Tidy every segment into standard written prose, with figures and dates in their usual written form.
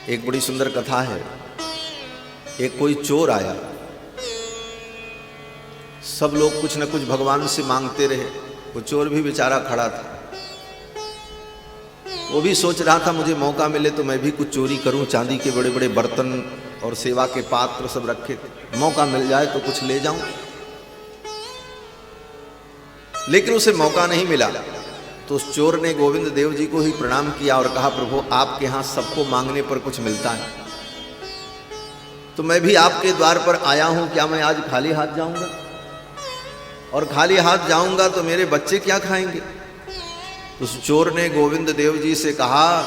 एक बड़ी सुंदर कथा है। एक कोई चोर आया, सब लोग कुछ न कुछ भगवान से मांगते रहे, वो चोर भी बेचारा खड़ा था। वो भी सोच रहा था मुझे मौका मिले तो मैं भी कुछ चोरी करूं। चांदी के बड़े बड़े बर्तन और सेवा के पात्र सब रखे थे, मौका मिल जाए तो कुछ ले जाऊं। लेकिन उसे मौका नहीं मिला, तो उस चोर ने गोविंद देव जी को ही प्रणाम किया और कहा, प्रभु आपके यहाँ सबको मांगने पर कुछ मिलता है, तो मैं भी आपके द्वार पर आया हूं, क्या मैं आज खाली हाथ जाऊंगा? और खाली हाथ जाऊंगा तो मेरे बच्चे क्या खाएंगे? उस चोर ने गोविंद देव जी से कहा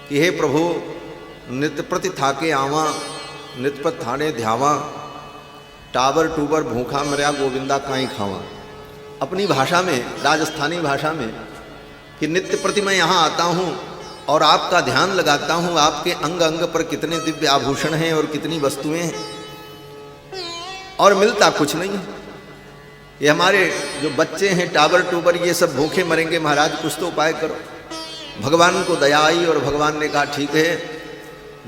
कि हे प्रभु, नित्य प्रति थाके आवा, नित्य पर थाने ध्यावा, टाबर टूबर भूखा मर्या गोविंदा काई खावा। अपनी भाषा में, राजस्थानी भाषा में, कि नित्य प्रति मैं यहाँ आता हूँ और आपका ध्यान लगाता हूँ, आपके अंग अंग पर कितने दिव्य आभूषण हैं और कितनी वस्तुएं हैं, और मिलता कुछ नहीं है। ये हमारे जो बच्चे हैं टाबर टूबर, ये सब भूखे मरेंगे, महाराज कुछ तो उपाय करो। भगवान को दया आई और भगवान ने कहा ठीक है।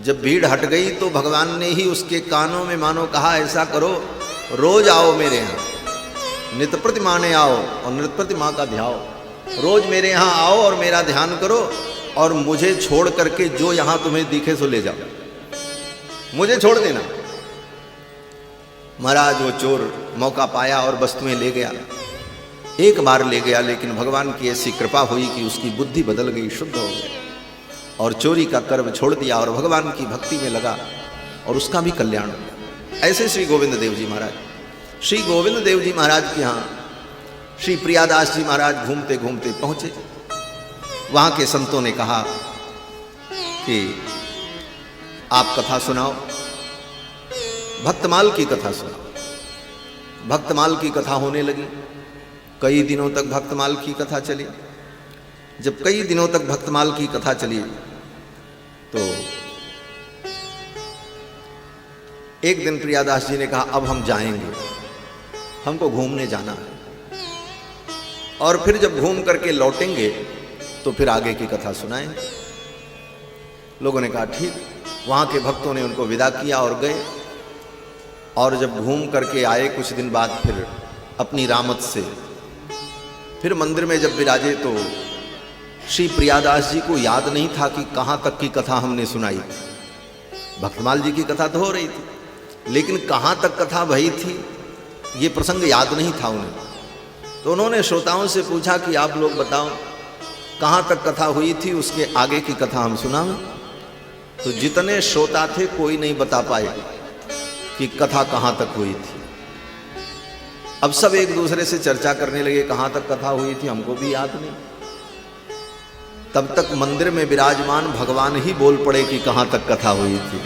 जब भीड़ हट गई तो भगवान ने ही उसके कानों में मानो कहा, ऐसा करो रोज आओ मेरे यहाँ, नित्य प्रति माने आओ और नित्य प्रति माँ का ध्याओ। रोज मेरे यहाँ आओ और मेरा ध्यान करो, और मुझे छोड़ करके जो यहाँ तुम्हें दिखे सो ले जाओ, मुझे छोड़ देना। महाराज वो चोर मौका पाया और वस्तुएं ले गया। एक बार ले गया, लेकिन भगवान की ऐसी कृपा हुई कि उसकी बुद्धि बदल गई, शुद्ध हो गई और चोरी का कर्म छोड़ दिया और भगवान की भक्ति में लगा, और उसका भी कल्याण हुआ। ऐसे श्री गोविंद देव जी महाराज, श्री गोविंद देव जी महाराज के यहाँ श्री प्रियादास जी महाराज घूमते घूमते पहुंचे। वहां के संतों ने कहा कि आप कथा सुनाओ, भक्तमाल की कथा सुनाओ। भक्तमाल की कथा होने लगी। कई दिनों तक भक्तमाल की कथा चली। जब कई दिनों तक भक्तमाल की कथा चली तो एक दिन प्रियादास जी ने कहा, अब हम जाएंगे, हमको घूमने जाना है, और फिर जब घूम करके लौटेंगे तो फिर आगे की कथा सुनाएंगे। लोगों ने कहा ठीक। वहां के भक्तों ने उनको विदा किया और गए, और जब घूम करके आए कुछ दिन बाद फिर अपनी रामत से फिर मंदिर में जब विराजे तो श्री प्रियादास जी को याद नहीं था कि कहाँ तक की कथा हमने सुनाई थी। भक्तमाल जी की कथा तो हो रही थी, लेकिन कहाँ तक कथा भई थी ये प्रसंग याद नहीं था उन्हें। तो उन्होंने श्रोताओं से पूछा कि आप लोग बताओ कहाँ तक कथा हुई थी, उसके आगे की कथा हम सुनाएं। तो जितने श्रोता थे कोई नहीं बता पाए कि कथा कहाँ तक हुई थी। अब सब एक दूसरे से चर्चा करने लगे, कहाँ तक कथा हुई थी, हमको भी याद नहीं। तब तक मंदिर में विराजमान भगवान ही बोल पड़े कि कहाँ तक कथा हुई थी।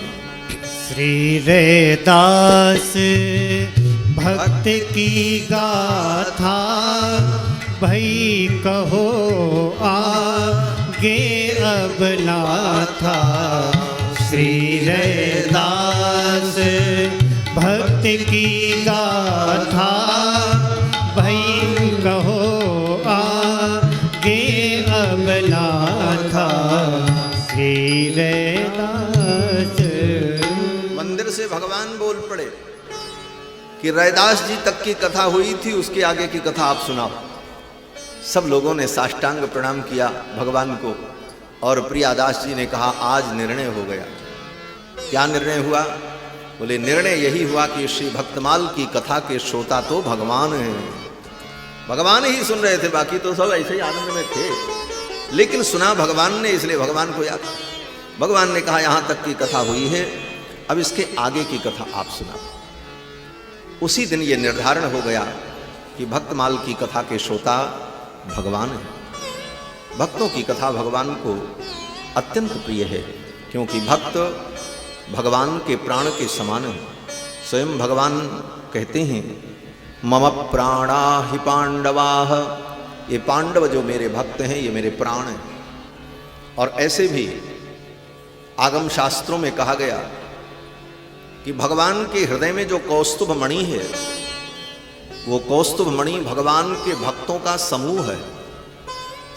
श्री रैदास भक्त की गाथा, भई कहो आगे अब ना था। श्री रैदास भक्त की गाथा, भई कहो आगे अब ना था। श्री रैदास। मंदिर से भगवान बोल पड़े कि रैदास जी तक की कथा हुई थी, उसके आगे की कथा आप सुनाओ। सब लोगों ने साष्टांग प्रणाम किया भगवान को, और प्रियादास जी ने कहा, आज निर्णय हो गया। क्या निर्णय हुआ? बोले, निर्णय यही हुआ कि श्री भक्तमाल की कथा के श्रोता तो भगवान हैं। भगवान ही सुन रहे थे, बाकी तो सब ऐसे ही आनंद में थे, लेकिन सुना भगवान ने, इसलिए भगवान को याद। भगवान ने कहा, यहां तक की कथा हुई है, अब इसके आगे की कथा आप सुनाओ। उसी दिन ये निर्धारण हो गया कि भक्तमाल की कथा के श्रोता भगवान हैं। भक्तों की कथा भगवान को अत्यंत प्रिय है, क्योंकि भक्त भगवान के प्राण के समान है। स्वयं भगवान कहते हैं, मम प्राणा हि पांडवाः, ये पांडव जो मेरे भक्त हैं ये मेरे प्राण हैं। और ऐसे भी आगम शास्त्रों में कहा गया कि भगवान के हृदय में जो कौस्तुभ मणि है, वो कौस्तुभ मणि भगवान के भक्तों का समूह है।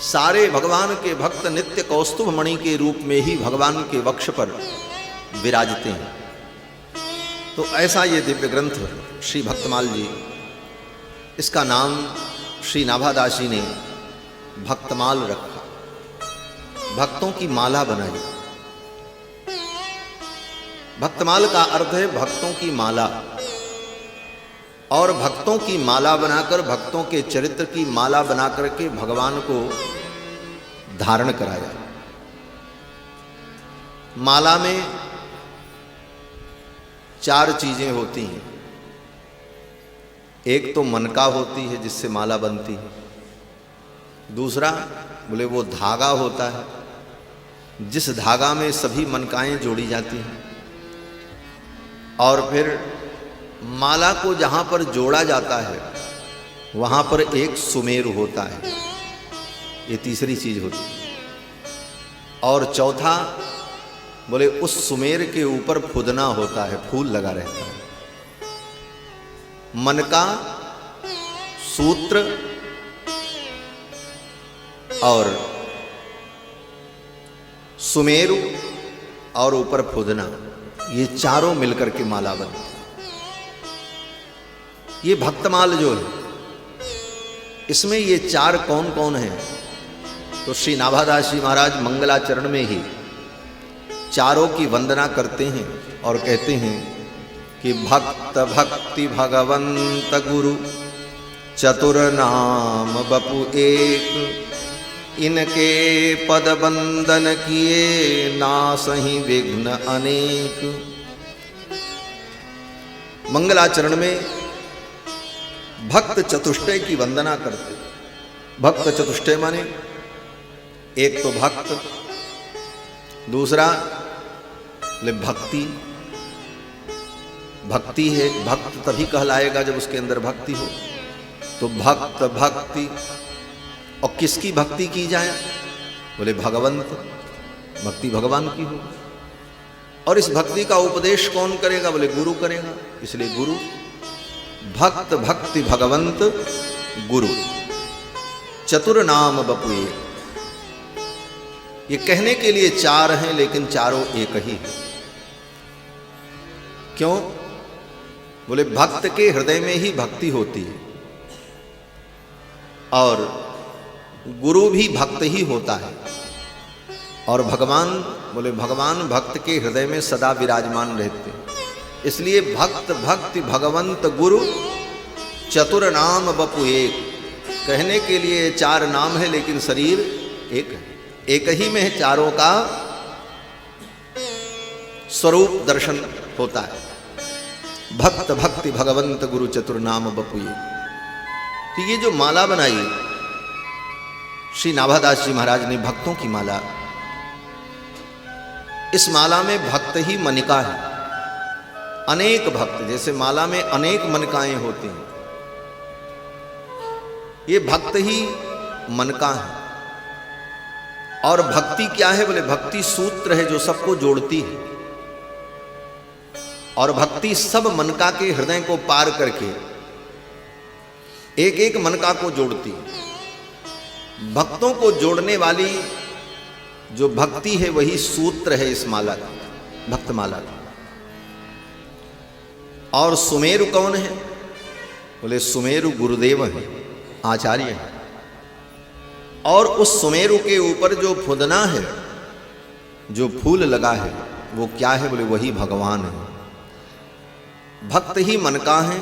सारे भगवान के भक्त नित्य कौस्तुभ मणि के रूप में ही भगवान के वक्ष पर विराजते हैं। तो ऐसा ये दिव्य ग्रंथ श्री भक्तमाल जी, इसका नाम श्री नाभादास जी ने भक्तमाल रखा, भक्तों की माला बनाई। भक्तमाल का अर्थ है भक्तों की माला, और भक्तों की माला बनाकर, भक्तों के चरित्र की माला बनाकर के भगवान को धारण कराया। माला में 4 चीजें होती हैं। एक तो मनका होती है जिससे माला बनती है, दूसरा बोले वो धागा होता है जिस धागा में सभी मनकाएं जोड़ी जाती हैं, और फिर माला को जहां पर जोड़ा जाता है वहां पर एक सुमेरु होता है, ये तीसरी चीज होती है। और चौथा बोले उस सुमेर के ऊपर फुदना होता है, फूल लगा रहता है। मनका, सूत्र और सुमेरु और ऊपर फुदना, ये चारों मिलकर के माला बनती है। ये भक्तमाल जो है, इसमें ये 4 कौन कौन हैं? तो श्री नाभादास जी महाराज मंगलाचरण में ही चारों की वंदना करते हैं और कहते हैं कि भक्त भक्ति भगवंत गुरु चतुर नाम बपु एक, इनके पद बंदन किए नासहि विघ्न अनेक। मंगलाचरण में भक्त चतुष्टय की वंदना करते। भक्त चतुष्टय माने एक तो भक्त, दूसरा भक्ति। भक्ति है, भक्त तभी कहलाएगा जब उसके अंदर भक्ति हो। तो भक्त भक्ति, और किसकी भक्ति की जाए? बोले भगवंत, भक्ति भगवान की हो। और इस भक्ति का उपदेश कौन करेगा? बोले गुरु करेगा। इसलिए गुरु, भक्त भक्ति भगवंत गुरु, चतुर नाम बपुए। ये कहने के लिए 4 हैं लेकिन चारों एक ही है। क्यों? बोले भक्त के हृदय में ही भक्ति होती है, और गुरु भी भक्त ही होता है, और भगवान, बोले भगवान भक्त के हृदय में सदा विराजमान रहते हैं। इसलिए भक्त भक्ति भगवंत गुरु चतुर नाम बपु एक। कहने के लिए 4 नाम है लेकिन शरीर एक है, एक ही में है चारों का स्वरूप दर्शन होता है। भक्त भक्ति भगवंत गुरु चतुर नाम बपु एक। तो ये जो माला बनाई श्री नाभादास जी महाराज ने, भक्तों की माला, इस माला में भक्त ही मनिका है। अनेक भक्त, जैसे माला में अनेक मनकाएं होती हैं, ये भक्त ही मनका है। और भक्ति क्या है? बोले भक्ति सूत्र है जो सबको जोड़ती है, और भक्ति सब मनका के हृदय को पार करके एक एक मनका को जोड़ती है। भक्तों को जोड़ने वाली जो भक्ति है वही सूत्र है इस माला का, भक्तमाला का। और सुमेरु कौन है? बोले सुमेरु गुरुदेव है, आचार्य है। और उस सुमेरु के ऊपर जो फुदना है, जो फूल लगा है, वो क्या है? बोले वही भगवान है। भक्त ही मनका है,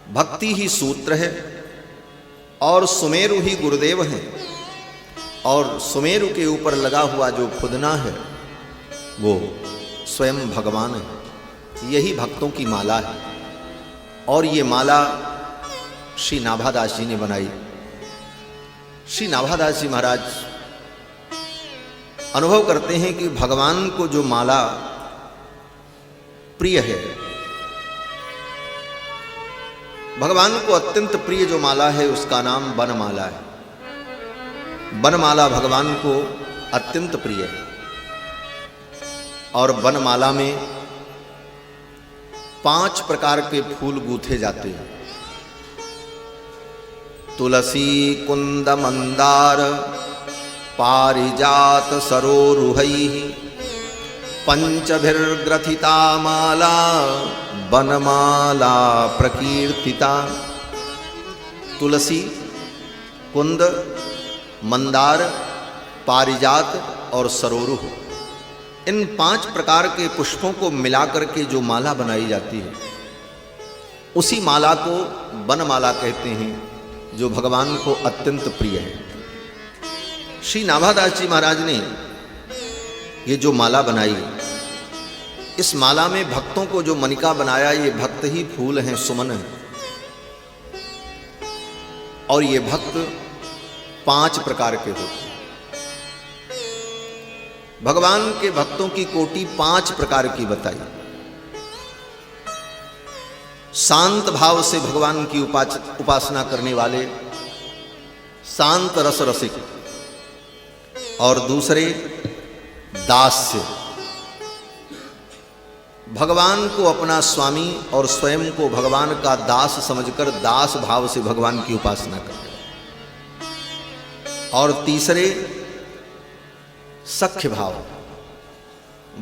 भक्ति ही सूत्र है, और सुमेरु ही गुरुदेव है। और सुमेरु के ऊपर लगा हुआ जो फुदना है वो स्वयं भगवान है। यही भक्तों की माला है। और ये माला श्री नाभादास जी ने बनाई। श्री नाभादास जी महाराज अनुभव करते हैं कि भगवान को जो माला प्रिय है, भगवान को अत्यंत प्रिय जो माला है उसका नाम बनमाला है। बनमाला भगवान को अत्यंत प्रिय है। और बनमाला में 5 प्रकार के फूल गूंथे जाते हैं। तुलसी कुंद मंदार पारिजात सरोरुहैः पंचभिर्ग्रथिता माला बनमाला प्रकीर्तिता। तुलसी, कुंद, मंदार, पारिजात और सरोरुह, इन 5 प्रकार के पुष्पों को मिलाकर के जो माला बनाई जाती है, उसी माला को बनमाला कहते हैं, जो भगवान को अत्यंत प्रिय है। श्री नाभादास जी महाराज ने ये जो माला बनाई, इस माला में भक्तों को जो मणिका बनाया, ये भक्त ही फूल हैं, सुमन हैं। और ये भक्त 5 प्रकार के होते हैं। भगवान के भक्तों की कोटि 5 प्रकार की बताई। शांत भाव से भगवान की उपासना करने वाले शांत रस रसिक, और दूसरे दास्य, भगवान को अपना स्वामी और स्वयं को भगवान का दास समझकर दास भाव से भगवान की उपासना करते। और तीसरे सख्य भाव,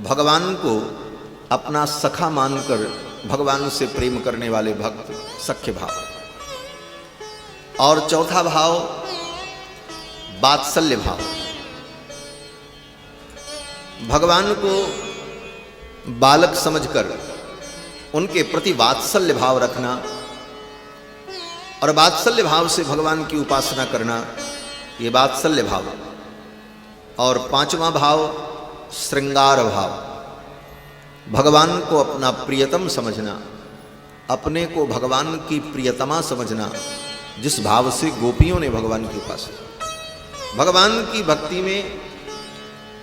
भगवान को अपना सखा मानकर भगवान से प्रेम करने वाले भक्त, सख्य भाव। और चौथा भाव वात्सल्य भाव, भगवान को बालक समझकर उनके प्रति वात्सल्य भाव रखना और वात्सल्य भाव से भगवान की उपासना करना, ये वात्सल्य भाव। और 5वां भाव श्रृंगार भाव, भगवान को अपना प्रियतम समझना, अपने को भगवान की प्रियतमा समझना, जिस भाव से गोपियों ने भगवान की उपासना। भगवान की भक्ति में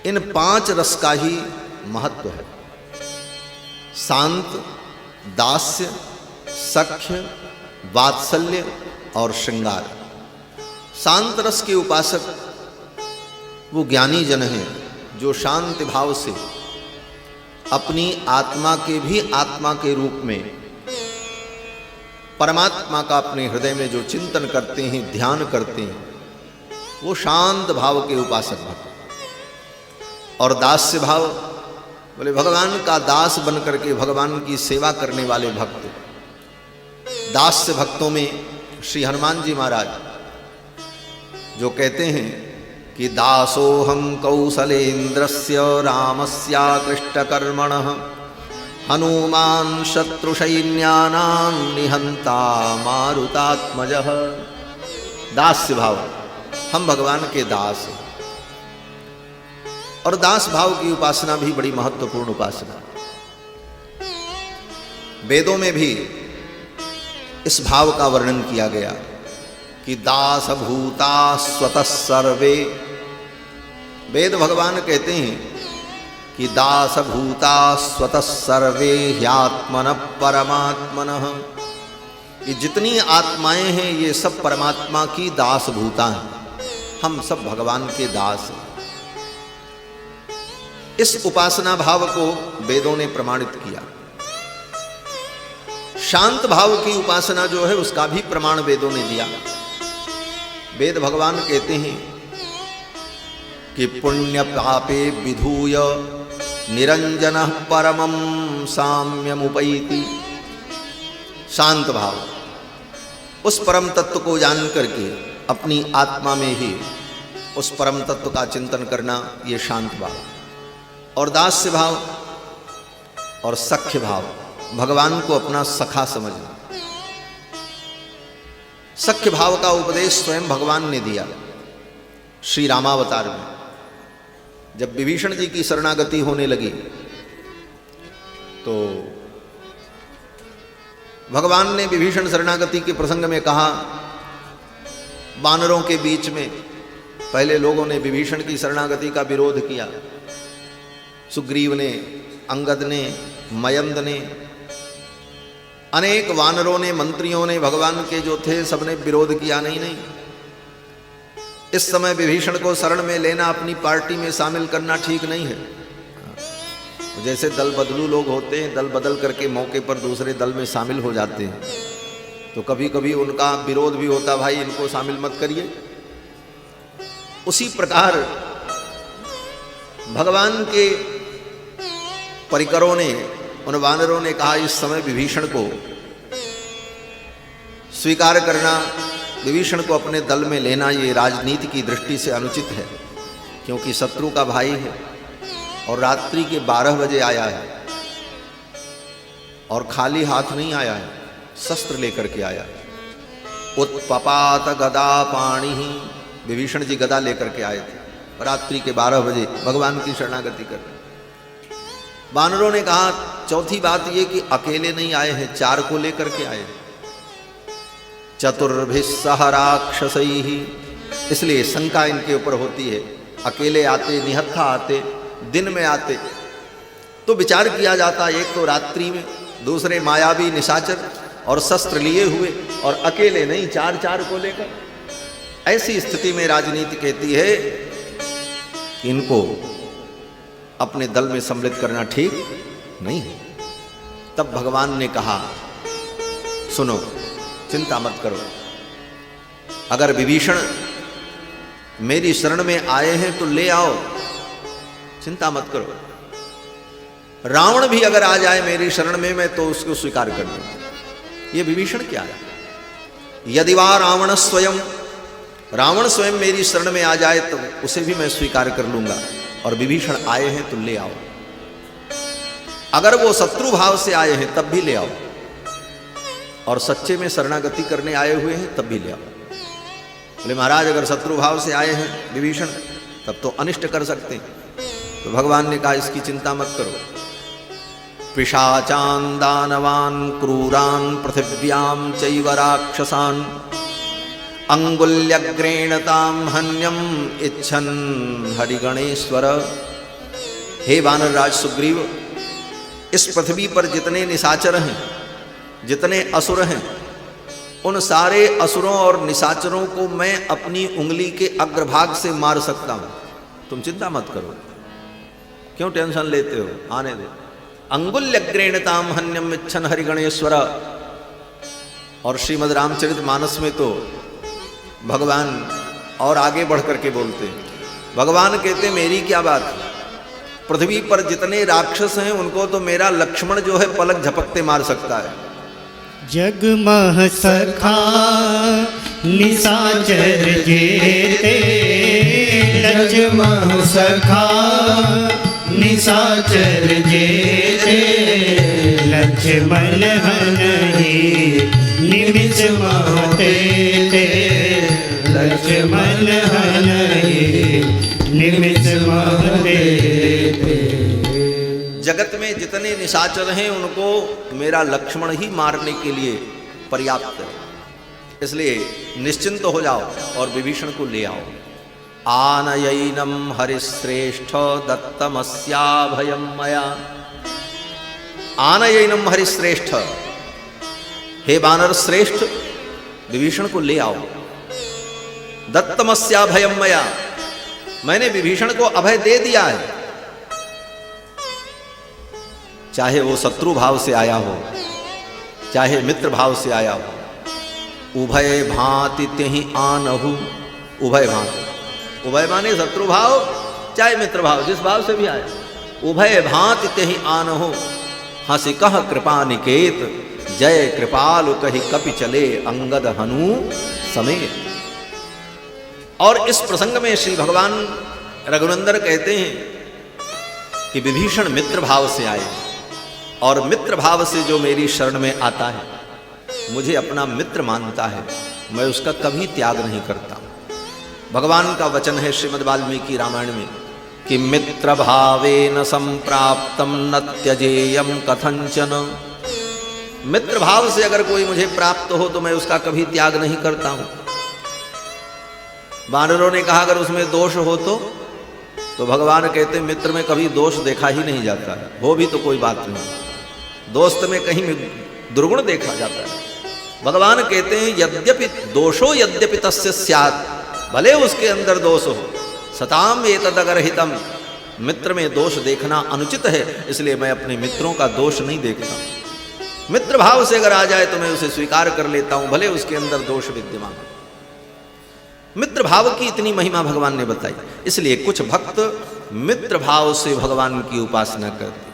इन 5 रस का ही महत्व है। शांत, दास्य, सख्य, वात्सल्य और श्रृंगार। शांत रस के उपासक वो ज्ञानी जन हैं, जो शांत भाव से अपनी आत्मा के भी आत्मा के रूप में परमात्मा का अपने हृदय में जो चिंतन करते हैं, ध्यान करते हैं, वो शांत भाव के उपासक भक्त। और दास्य भाव, बोले भगवान का दास बन करके भगवान की सेवा करने वाले भक्त। दास्य भक्तों में श्री हनुमान जी महाराज जो कहते हैं कि दासोहम कौसलेन्द्रस्य रामस्याकृष्टकर्मणः हनुमान शत्रुसैन्यानां निहंता मारुतात्मजः। दास्य भाव, हम भगवान के दास हैं। और दास भाव की उपासना भी बड़ी महत्वपूर्ण उपासना। वेदों में भी इस भाव का वर्णन किया गया कि दास भूता स्वतः सर्वे। वेद भगवान कहते हैं कि दास भूता स्वतः सर्वे ह्यात्मनः परमात्मनः। ये जितनी आत्माएं हैं, ये सब परमात्मा की दास भूता हैं। हम सब भगवान के दास हैं। इस उपासना भाव को वेदों ने प्रमाणित किया। शांत भाव की उपासना जो है, उसका भी प्रमाण वेदों ने दिया। वेद भगवान कहते हैं कि पुण्य पापे विधूय निरंजनः परमं साम्यमुपैति। शांत भाव, उस परम तत्व को जान करके अपनी आत्मा में ही उस परम तत्व का चिंतन करना, ये शांत भाव। और दास्य भाव और सख्य भाव, भगवान को अपना सखा समझना। सख्य भाव का उपदेश स्वयं भगवान ने दिया श्री रामावतार में। जब विभीषण जी की शरणागति होने लगी तो भगवान ने विभीषण शरणागति के प्रसंग में कहा, वानरों के बीच में पहले लोगों ने विभीषण की शरणागति का विरोध किया। सुग्रीव ने, अंगद ने, मयंद ने, अनेक वानरों ने, मंत्रियों ने, भगवान के जो थे सबने विरोध किया। नहीं, इस समय विभीषण को शरण में लेना, अपनी पार्टी में शामिल करना ठीक नहीं है। जैसे दल बदलू लोग होते हैं, दल बदल करके मौके पर दूसरे दल में शामिल हो जाते हैं। तो कभी कभी उनका विरोध भी होता, भाई इनको शामिल मत करिए। उसी प्रकार भगवान के परिकरों ने, उन वानरों ने कहा इस समय विभीषण को स्वीकार करना, विभीषण को अपने दल में लेना ये राजनीति की दृष्टि से अनुचित है, क्योंकि शत्रु का भाई है और रात्रि के 12 बजे आया है और खाली हाथ नहीं आया है, शस्त्र लेकर के आया है। उत्पपात गदा पाणी ही, विभीषण जी गदा लेकर के आए थे, रात्रि के 12 बजे भगवान की शरणागति कर। वानरों ने कहा चौथी बात ये कि अकेले नहीं आए हैं, 4 को लेकर के आए हैं। चतुर्भिस्सह राक्षसैहि, इसलिए शंका इनके ऊपर होती है, अकेले आते, निहत्था आते, दिन में आते। तो विचार किया जाता, एक तो रात्रि में, दूसरे मायावी निशाचर और शस्त्र लिए हुए, और अकेले नहीं 4 को लेकर। ऐसी स्थिति में राजनीति कहती है कि इनको अपने दल में सम्मिलित करना ठीक नहीं है। तब भगवान ने कहा सुनो, चिंता मत करो, अगर विभीषण मेरी शरण में आए हैं तो ले आओ, चिंता मत करो। रावण भी अगर आ जाए मेरी शरण में, मैं तो उसको स्वीकार कर लूंगा। ये विभीषण क्या है? यदि वा रावण स्वयं, रावण स्वयं मेरी शरण में आ जाए तो उसे भी मैं स्वीकार कर लूंगा, और विभीषण आए हैं तो ले आओ। अगर वो शत्रु भाव से आए हैं तब भी ले आओ, और सच्चे में शरणागति करने आए हुए हैं तब भी ले आओ। बोले महाराज अगर शत्रु भाव से आए हैं विभीषण तब तो अनिष्ट कर सकते हैं। तो भगवान ने कहा इसकी चिंता मत करो। पिशाचान दानवान क्रूरान पृथिव्याम चैव राक्षसान् अंगुल्यग्रेण ताम हन्यम इच्छन हरिगणेश्वर। हे वानरराज सुग्रीव, इस पृथ्वी पर जितने निशाचर हैं, जितने असुर हैं, उन सारे असुरों और निशाचरों को मैं अपनी उंगली के अग्रभाग से मार सकता हूं। तुम चिंता मत करो, क्यों टेंशन लेते हो, आने दे। अंगुल्यग्रेण ताम हन्यम इच्छन हरिगणेश्वर। और श्रीमद् रामचरित मानस में तो भगवान और आगे बढ़ करके बोलते हैं। भगवान कहते मेरी क्या बात, पृथ्वी पर जितने राक्षस हैं उनको तो मेरा लक्ष्मण जो है पलक झपकते मार सकता है। जगमह सखा निशाचर जेते, जगमह सखा निशाचर जेते, लक्ष्मण हनहि निमिष महते ते, लक्ष्मण हनहि निमिष महते ते। जगत में जितने निशाचर हैं उनको मेरा लक्ष्मण ही मारने के लिए पर्याप्त है, इसलिए निश्चिंत हो जाओ और विभीषण को ले आओ। आनयैनम हरिश्रेष्ठ दत्तमस्याभयं मया। आनयैनम हरिश्रेष्ठ, हे वानर श्रेष्ठ, विभीषण को ले आओ। दत्तमस्याभयं मया, मैंने विभीषण को अभय दे दिया है, चाहे वो शत्रु भाव से आया हो, चाहे मित्र भाव से आया हो। उभय भांति त्यहि आनहु, उभय भांति, उभय माने शत्रु भाव चाहे मित्र भाव, जिस भाव से भी आया। उभय भांति त्यहि आनहु, हंसी कह कृपा निकेत, जय कृपालु कहि कपि चले अंगद हनु समेत। और इस प्रसंग में श्री भगवान रघुनंदन कहते हैं कि विभीषण मित्र भाव से आए, और मित्र भाव से जो मेरी शरण में आता है, मुझे अपना मित्र मानता है, मैं उसका कभी त्याग नहीं करता। भगवान का वचन है श्रीमद् वाल्मीकि रामायण में कि मित्र भावेन संप्राप्तम न त्यजेयम कथंचन। मित्र भाव से अगर कोई मुझे प्राप्त हो तो मैं उसका कभी त्याग नहीं करता हूं। वानरों ने कहा अगर उसमें दोष हो तो भगवान कहते मित्र में कभी दोष देखा ही नहीं जाता है, हो भी तो कोई बात नहीं, दोस्त में कहीं दुर्गुण देखा जाता है। भगवान कहते हैं यद्यपि दोषो यद्यपि तस्य स्यात्, भले उसके अंदर दोष हो, सताम एतदगर्हितम, मित्र में दोष देखना अनुचित है, इसलिए मैं अपने मित्रों का दोष नहीं देखता। मित्र भाव से अगर आ जाए तो मैं उसे स्वीकार कर लेता हूं, भले उसके अंदर दोष विद्यमान हो। मित्र भाव की इतनी महिमा भगवान ने बताई, इसलिए कुछ भक्त मित्र भाव से भगवान की उपासना करते,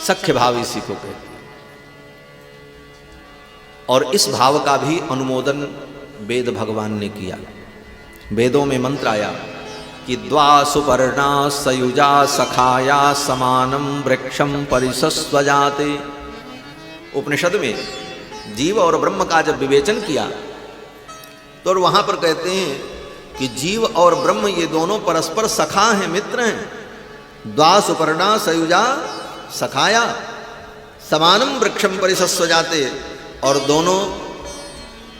सख्य भाव इसी को कहते हैं। और इस भाव का भी अनुमोदन वेद भगवान ने किया। वेदों में मंत्र आया कि द्वा सुपर्णा सयुजा सखाया समानम वृक्षम परिसस्वजाते। उपनिषद में जीव और ब्रह्म का जब विवेचन किया तो वहां पर कहते हैं कि जीव और ब्रह्म ये दोनों परस्पर सखा हैं, मित्र हैं। द्वा सुपर्णा सयुजा सखाया समानम वृक्षम परिसस्वजाते, और दोनों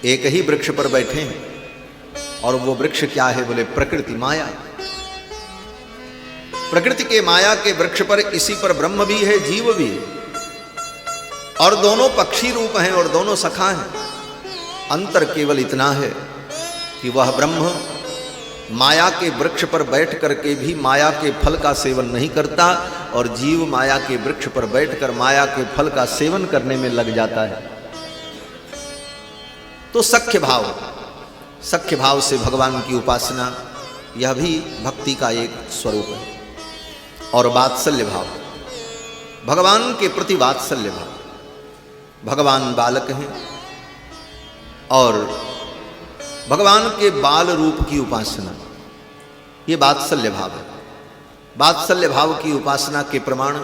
एक ही वृक्ष पर बैठे हैं। और वो वृक्ष क्या है? बोले प्रकृति, माया। प्रकृति के माया के वृक्ष पर, इसी पर ब्रह्म भी है, जीव भी है, और दोनों पक्षी रूप हैं और दोनों सखा हैं। अंतर केवल इतना है कि वह ब्रह्म माया के वृक्ष पर बैठ करके भी माया के फल का सेवन नहीं करता, और जीव माया के वृक्ष पर बैठकर माया के फल का सेवन करने में लग जाता है। तो सख्य भाव से भगवान की उपासना, यह भी भक्ति का एक स्वरूप है। और वात्सल्य भाव, भगवान के प्रति वात्सल्य भाव। भगवान बालक हैं और भगवान के बाल रूप की उपासना, ये वात्सल्य भाव है। वात्सल्य भाव की उपासना के प्रमाण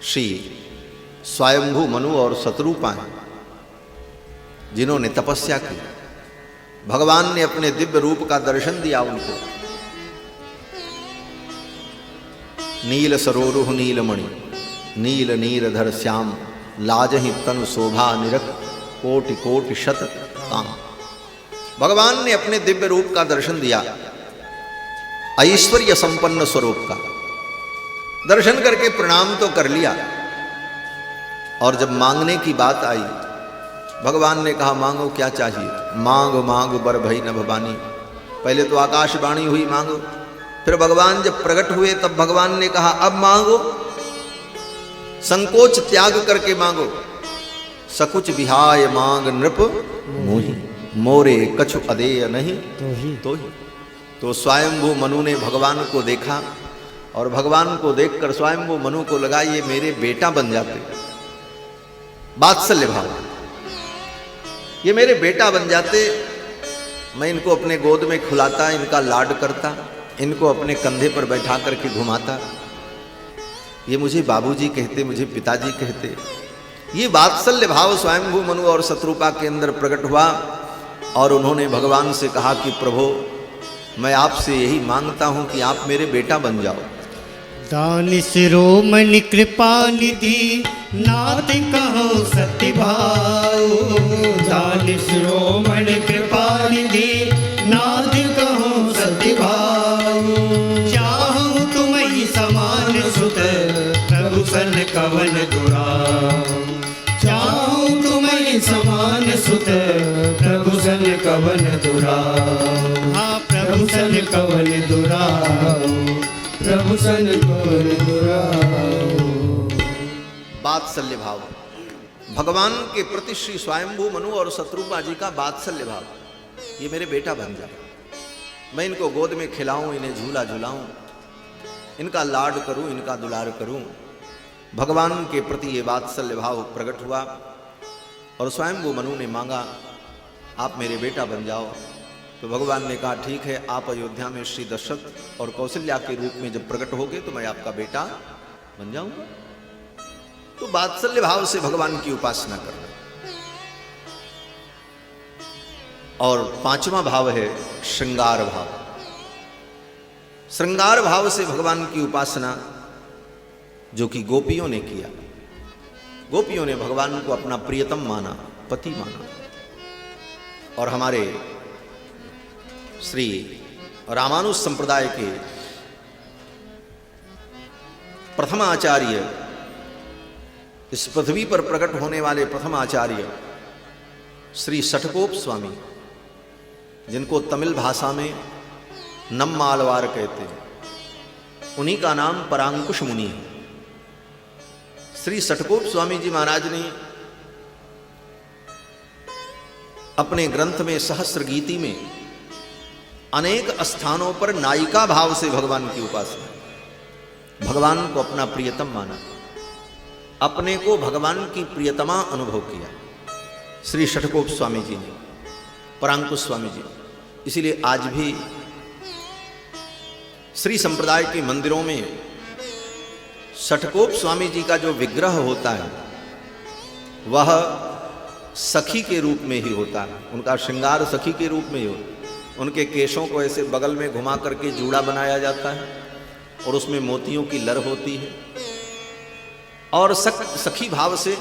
श्री स्वयंभू मनु और शत्रुपा हैं, जिन्होंने तपस्या की। भगवान ने अपने दिव्य रूप का दर्शन दिया उनको। नील सरोरुह नीलमणि नील नीरधर श्याम लाजहि तनु शोभा निरख कोटि कोटि शत काम। भगवान ने अपने दिव्य रूप का दर्शन दिया, ऐश्वर्य संपन्न स्वरूप का दर्शन करके प्रणाम तो कर लिया। और जब मांगने की बात आई, भगवान ने कहा मांगो क्या चाहिए? मांग मांग बर भई न भवानी। पहले तो आकाशवाणी हुई मांगो, फिर भगवान जब प्रकट हुए तब भगवान ने कहा अब मांगो, संकोच त्याग करके मांगो। सकुच विहाय मांग नृप मोहि मोरे कछु अदेय नहीं तो ही। तो स्वयंभू मनु ने भगवान को देखा, और भगवान को देखकर स्वयंभू मनु को लगा ये मेरे बेटा बन जाते। वात्सल्य भाव, ये मेरे बेटा बन जाते, मैं इनको अपने गोद में खिलाता, इनका लाड करता, इनको अपने कंधे पर बैठा करके घुमाता, ये मुझे बाबूजी कहते, मुझे पिताजी कहते। ये वात्सल्य भाव स्वयंभू मनु और शत्रुपा के अंदर प्रकट हुआ, और उन्होंने भगवान से कहा कि प्रभु मैं आपसे यही मांगता हूं कि आप मेरे बेटा बन जाओ। दान शिरोमणि कृपा निधि नाथ कहो सत्य भाव। दान शिरोमणि कृपा निधि नाथ कहो सत्य भाव। चाहूं तुम्हीं समान सुत प्रभु सन कवन दुराव। चाहूं तुम्हीं समान सुत प्रभु सन कवन दुराव। हाँ प्रभु सन कवन दुराव, प्रभु सन कवन दुराव। वात्सल्य भाव, भगवान के प्रति श्री स्वयंभू मनु और शत्रुपा जी का वात्सल्य भाव। ये मेरे बेटा बन जाए, मैं इनको गोद में खिलाऊं, इन्हें झूला झुलाऊं, इनका लाड करूं, इनका दुलार करूं। भगवान के प्रति ये वात्सल्य भाव प्रकट हुआ, और स्वयंभू मनु ने मांगा आप मेरे बेटा बन जाओ। तो भगवान ने कहा ठीक है, आप अयोध्या में श्री दशरथ और कौशल्या के रूप में जब प्रकट होगे तो मैं आपका बेटा बन जाऊंगा। तो वात्सल्य भाव से भगवान की उपासना करना। और पांचवा भाव है श्रृंगार भाव। श्रृंगार भाव से भगवान की उपासना जो कि गोपियों ने किया। गोपियों ने भगवान को अपना प्रियतम माना, पति माना। और हमारे श्री रामानुज संप्रदाय के प्रथम आचार्य, इस पृथ्वी पर प्रकट होने वाले प्रथम आचार्य श्री षटकोप स्वामी, जिनको तमिल भाषा में नम्मालवार कहते हैं, उन्हीं का नाम परांकुश मुनि है। श्री षटकोप स्वामी जी महाराज ने अपने ग्रंथ में सहस्र गीति में अनेक स्थानों पर नायिका भाव से भगवान की उपासना, भगवान को अपना प्रियतम माना, अपने को भगवान की प्रियतमा अनुभव किया श्री षटकोप स्वामी जी ने, परांकुश स्वामी जी ने। इसीलिए आज भी श्री संप्रदाय के मंदिरों में षटकोप स्वामी जी का जो विग्रह होता है वह सखी के रूप में ही होता है। उनका श्रृंगार सखी के रूप में ही होता है। उनके केशों को ऐसे बगल में घुमा करके जूड़ा बनाया जाता है और उसमें मोतियों की लर होती है और सखी भाव से,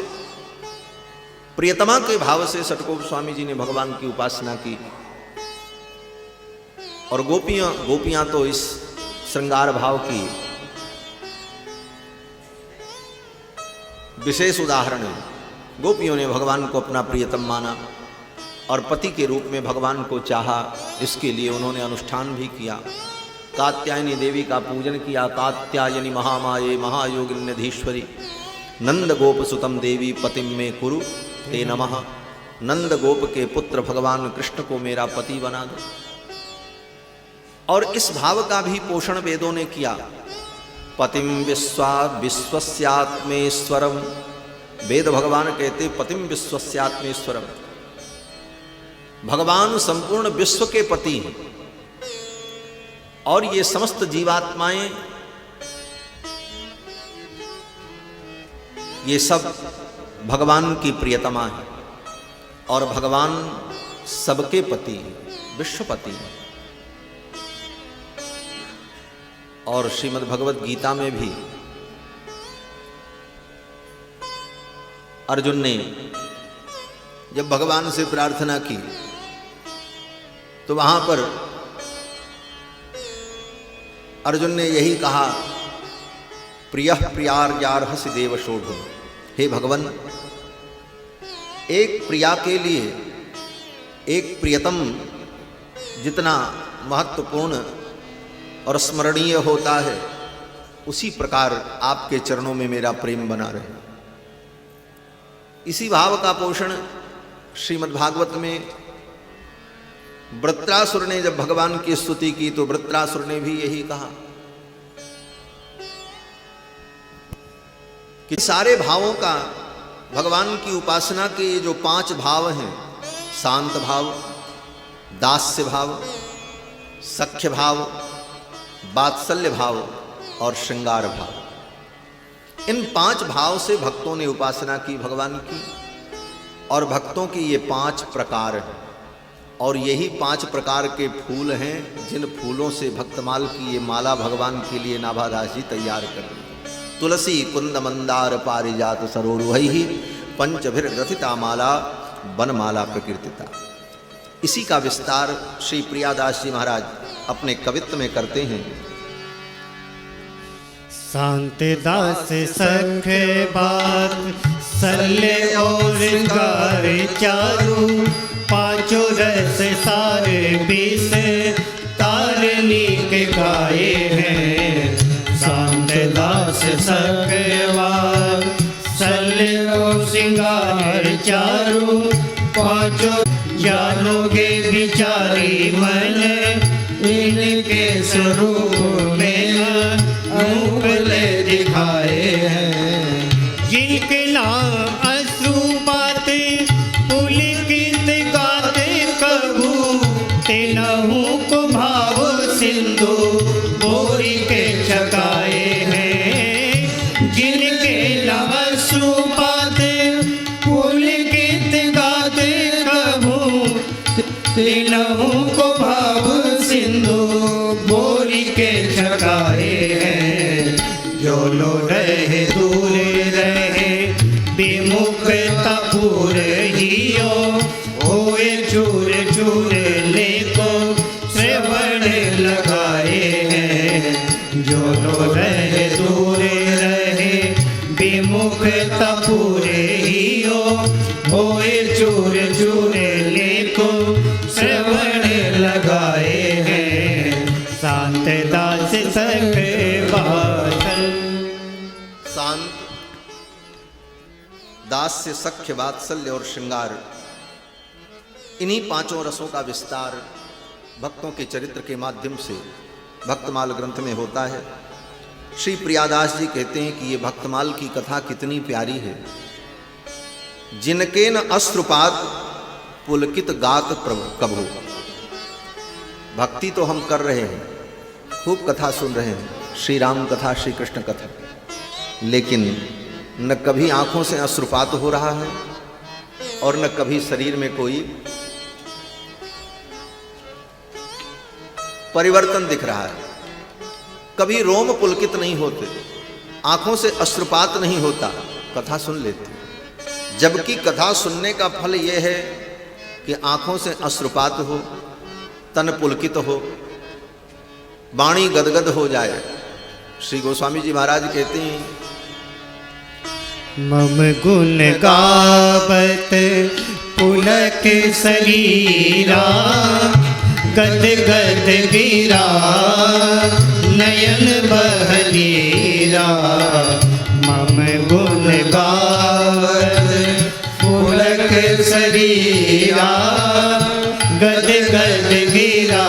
प्रियतमा के भाव से षटकोप स्वामी जी ने भगवान की उपासना की। और गोपियां तो इस श्रृंगार भाव की विशेष उदाहरण है। गोपियों ने भगवान को अपना प्रियतम माना और पति के रूप में भगवान को चाहा। इसके लिए उन्होंने अनुष्ठान भी किया, कात्यायनी देवी का पूजन किया। कात्यायनी महामाये महायोगिन्यधीश्वरी नंद गोप सुतम देवी पतिम में कुरु ते नमः। नंद गोप के पुत्र भगवान कृष्ण को मेरा पति बना दो। और इस भाव का भी पोषण वेदों ने किया। पतिम विश्वस्यात्मेश्वरम, वेद भगवान कहते पतिम विश्वस्यात्मेश्वरम, भगवान संपूर्ण विश्व के पति हैं और ये समस्त जीवात्माएं, ये सब भगवान की प्रियतमा है और भगवान सबके पति हैं, विश्वपति हैं। और श्रीमद् भगवत गीता में भी अर्जुन ने जब भगवान से प्रार्थना की तो वहां पर अर्जुन ने यही कहा, प्रियः प्रियार्यार्हसि देव शोभो। हे भगवान, एक प्रिया के लिए एक प्रियतम जितना महत्वपूर्ण और स्मरणीय होता है, उसी प्रकार आपके चरणों में मेरा प्रेम बना रहे। इसी भाव का पोषण श्रीमद् भागवत में वृत्रासुर ने जब भगवान की स्तुति की तो वृत्रासुर ने भी यही कहा कि सारे भावों का, भगवान की उपासना के ये जो 5 भाव हैं, शांत भाव, दास्य भाव, सख्य भाव, वात्सल्य भाव और श्रृंगार भाव, इन 5 भाव से भक्तों ने उपासना की भगवान की। और भक्तों की ये 5 प्रकार हैं और यही 5 प्रकार के फूल हैं जिन फूलों से भक्तमाल की ये माला भगवान के लिए नाभादास जी तैयार कर रहे। तुलसी कुंद मंदार पारिजात सरोरुहैः पंचभिर्ग्रथिता माला वनमाला प्रकीर्तिता। इसी का विस्तार श्री प्रियादास जी महाराज अपने कवित्व में करते हैं। शांत दास सखे बात सल्ले और श्रृंगार चारु, 5 रस सारे 20 तारनी के गाए हैं। शांत दास सखे बात सल्ले और श्रृंगार चारु, 5 जानोगे विचारी मन, इनके स्वरूप में मुगले दिखाए हैं। जिनके नाम अश्रुपात पुलकित गाते कबू, तेनहु को भाव सिंधु बोरी के छकाए हैं। जिनके नाम अश्रुपात पुलकित गाते कबू, तेनहु को भाव सिंधु बोरी के छकाए हैं। जो लो रहे दूर रहे विमुख तपूर हियो, होए चूर चूर लेको श्रवण लगाए हैं। जो लो रहे दूर रहे विमुख तपूर हियो, होए चूर चूर लेको श्रवण लगाए हैं। शांत दास सखे बात। शांत दास्य, सख्य, वात्सल्य और श्रृंगार, इन्हीं पांचों रसों का विस्तार भक्तों के चरित्र के माध्यम से भक्तमाल ग्रंथ में होता है। श्री प्रियादास जी कहते हैं कि ये भक्तमाल की कथा कितनी प्यारी है। जिनके न अश्रुपात पुलकित गात कभू। भक्ति तो हम कर रहे हैं, खूब कथा सुन रहे हैं, श्री राम कथा, श्री कृष्ण कथा, लेकिन न कभी आंखों से अश्रुपात हो रहा है और न कभी शरीर में कोई परिवर्तन दिख रहा है। कभी रोम पुलकित नहीं होते, आंखों से अश्रुपात नहीं होता, कथा सुन लेते। जबकि कथा सुनने का फल यह है कि आंखों से अश्रुपात हो, तन पुलकित हो, वाणी गदगद हो जाए। श्री गोस्वामी जी महाराज कहते हैं, मम गुण गावत पुलक शरीरा, गद गद गिरा नयन बहलीरा। मम गुण गावत पुलक शरीरा, गद गद गिरा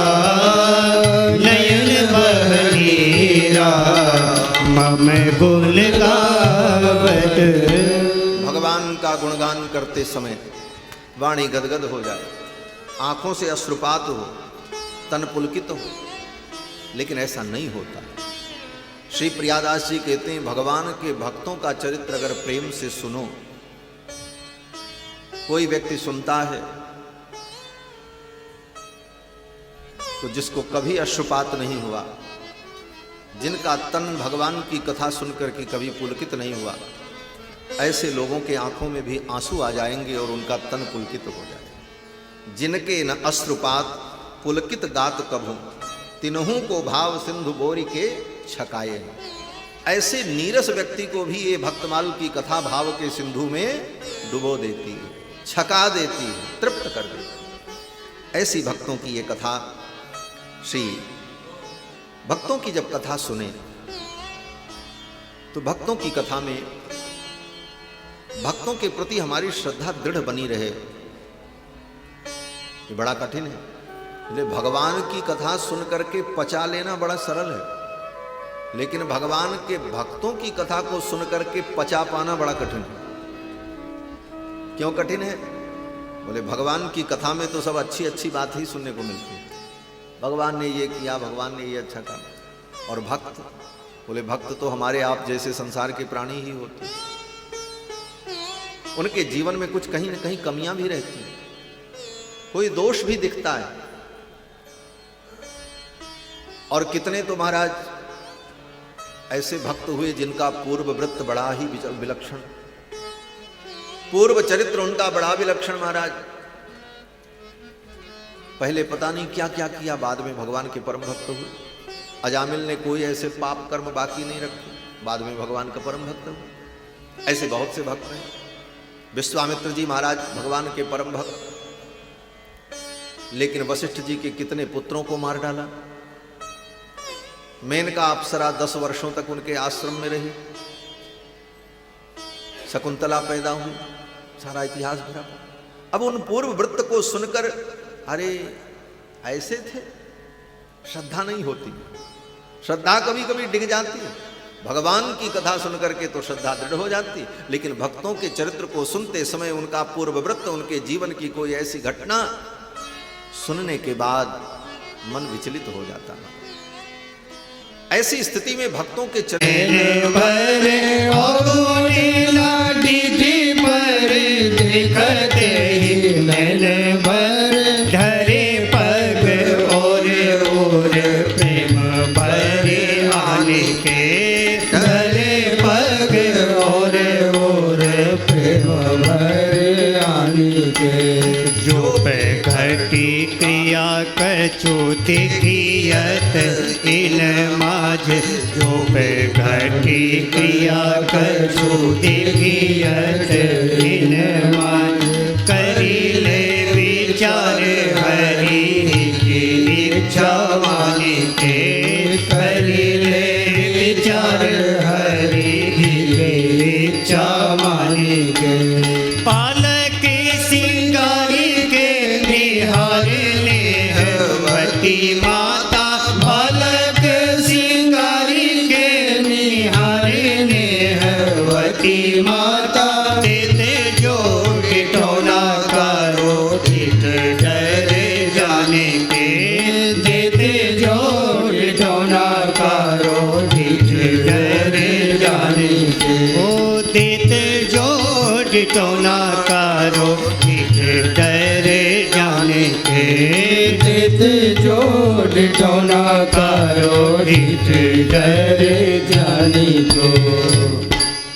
नयन बहलीरा। मम गुण गावत। भगवान का गुणगान करते समय वाणी गदगद हो जाए, आंखों से अश्रुपात हो, तन पुलकित हो, लेकिन ऐसा नहीं होता। श्री प्रियादास जी कहते हैं, भगवान के भक्तों का चरित्र अगर प्रेम से सुनो, कोई व्यक्ति सुनता है तो जिसको कभी अश्रुपात नहीं हुआ, जिनका तन भगवान की कथा सुनकर के कभी पुलकित नहीं हुआ, ऐसे लोगों के आंखों में भी आंसू आ जाएंगे और उनका तन पुलकित हो जाएगा। जिनके न अश्रुपात पुलकित गात कभू, तिन्हू को भाव सिंधु बोरी के छकाए। ऐसे नीरस व्यक्ति को भी ये भक्तमाल की कथा भाव के सिंधु में डुबो देती है, छका देती है, तृप्त कर देती है। ऐसी भक्तों की ये कथा, श्री भक्तों की जब कथा सुने तो भक्तों की कथा में भक्तों के प्रति हमारी श्रद्धा दृढ़ बनी रहे। ये बड़ा कठिन है। भगवान की कथा सुन करके पचा लेना बड़ा सरल है, लेकिन भगवान के भक्तों की कथा को सुन करके पचा पाना बड़ा कठिन है। क्यों कठिन है? बोले भगवान की कथा में तो सब अच्छी अच्छी बात ही सुनने को मिलती है, भगवान ने ये किया, भगवान ने ये अच्छा कहा। और भक्त, बोले भक्त तो हमारे आप जैसे संसार के प्राणी ही होते हैं, उनके जीवन में कुछ कहीं ना कहीं कमियां भी रहती हैं, कोई दोष भी दिखता है। और कितने तो महाराज ऐसे भक्त हुए जिनका पूर्व वृत्त बड़ा ही विलक्षण, पूर्व चरित्र उनका बड़ा विलक्षण। महाराज पहले पता नहीं क्या क्या किया, बाद में भगवान के परम भक्त हुए। अजामिल ने कोई ऐसे पाप कर्म बाकी नहीं रखे, बाद में भगवान का परम भक्त हुए। ऐसे बहुत से भक्त हैं। विश्वामित्र जी महाराज भगवान के परम भक्त, लेकिन वशिष्ठ जी के कितने पुत्रों को मार डाला। मेनका अप्सरा 10 वर्षों तक उनके आश्रम में रही, शकुंतला पैदा हुई, सारा इतिहास भरा। अब उन पूर्व वृत्त को सुनकर अरे ऐसे थे, श्रद्धा नहीं होती, श्रद्धा कभी कभी डिग जाती है। भगवान की कथा सुनकर के तो श्रद्धा दृढ़ हो जाती, लेकिन भक्तों के चरित्र को सुनते समय उनका पूर्व वृत्त, उनके जीवन की कोई ऐसी घटना सुनने के बाद मन विचलित हो जाता है। ऐसी स्थिति में भक्तों के धरे पग और प्रेम भरे आने के, धरे पग और प्रेम भरे आने के। जो पे घटी क्रिया कछु दिखियत इन माझ, जो पे घटी क्रिया कछु दिखियत इन माझ। करी ले विचार हरि की इच्छा माने के, करी ले विचार हरि की इच्छा माने के। सती माता देते जो ठिठौना करो ठीक डरे जाने के देते जो ठिठौना करो ठीक डरे जाने के ओ देते जो ठिठौना करो ठीक डरे जाने के देते जो ठिठौना करो ठीक डरे जाने को।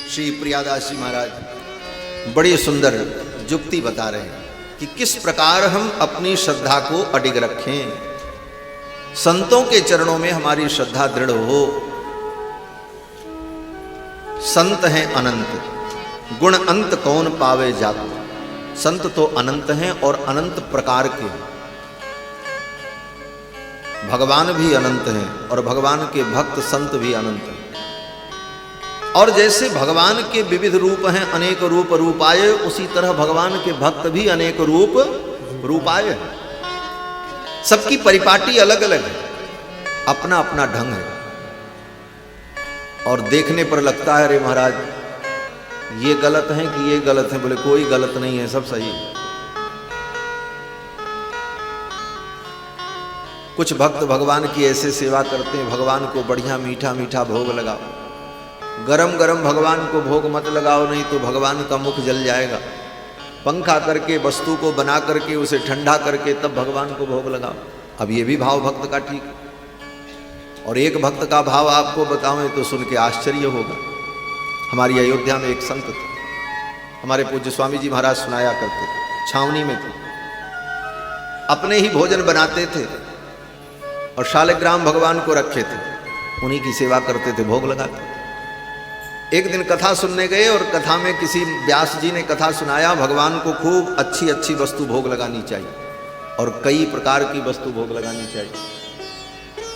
श्री प्रियादास जी महाराज बड़ी सुंदर जुक्ति बता रहे हैं कि किस प्रकार हम अपनी श्रद्धा को अडिग रखें, संतों के चरणों में हमारी श्रद्धा दृढ़ हो। संत हैं अनंत, गुण अंत कौन पावे जाको। संत तो अनंत हैं और अनंत प्रकार के, भगवान भी अनंत हैं और भगवान के भक्त संत भी अनंत हैं। और जैसे भगवान के विविध रूप हैं, अनेक रूप रूपाय, उसी तरह भगवान के भक्त भी अनेक रूप रूपाय हैं। सबकी परिपाटी अलग अलग है, अपना अपना ढंग है। और देखने पर लगता है अरे महाराज ये गलत है कि ये गलत है, बोले कोई गलत नहीं है, सब सही है। कुछ भक्त भगवान की ऐसे सेवा करते हैं, भगवान को बढ़िया मीठा मीठा भोग लगाओ, गरम गरम भगवान को भोग मत लगाओ, नहीं तो भगवान का मुख जल जाएगा। पंखा करके वस्तु को बना करके उसे ठंडा करके तब भगवान को भोग लगाओ। अब ये भी भाव भक्त का ठीक है। और एक भक्त का भाव आपको बताऊं तो सुन के आश्चर्य होगा। हमारी अयोध्या में एक संत थे, हमारे पूज्य स्वामी जी महाराज सुनाया करते थे, छावनी में थे, अपने ही भोजन बनाते थे और शालिग्राम भगवान को रखे थे, उन्हीं की सेवा करते थे, भोग लगाते थे। एक दिन कथा सुनने गए और कथा में किसी व्यास जी ने कथा सुनाया, भगवान को खूब अच्छी अच्छी वस्तु भोग लगानी चाहिए और कई प्रकार की वस्तु भोग लगानी चाहिए।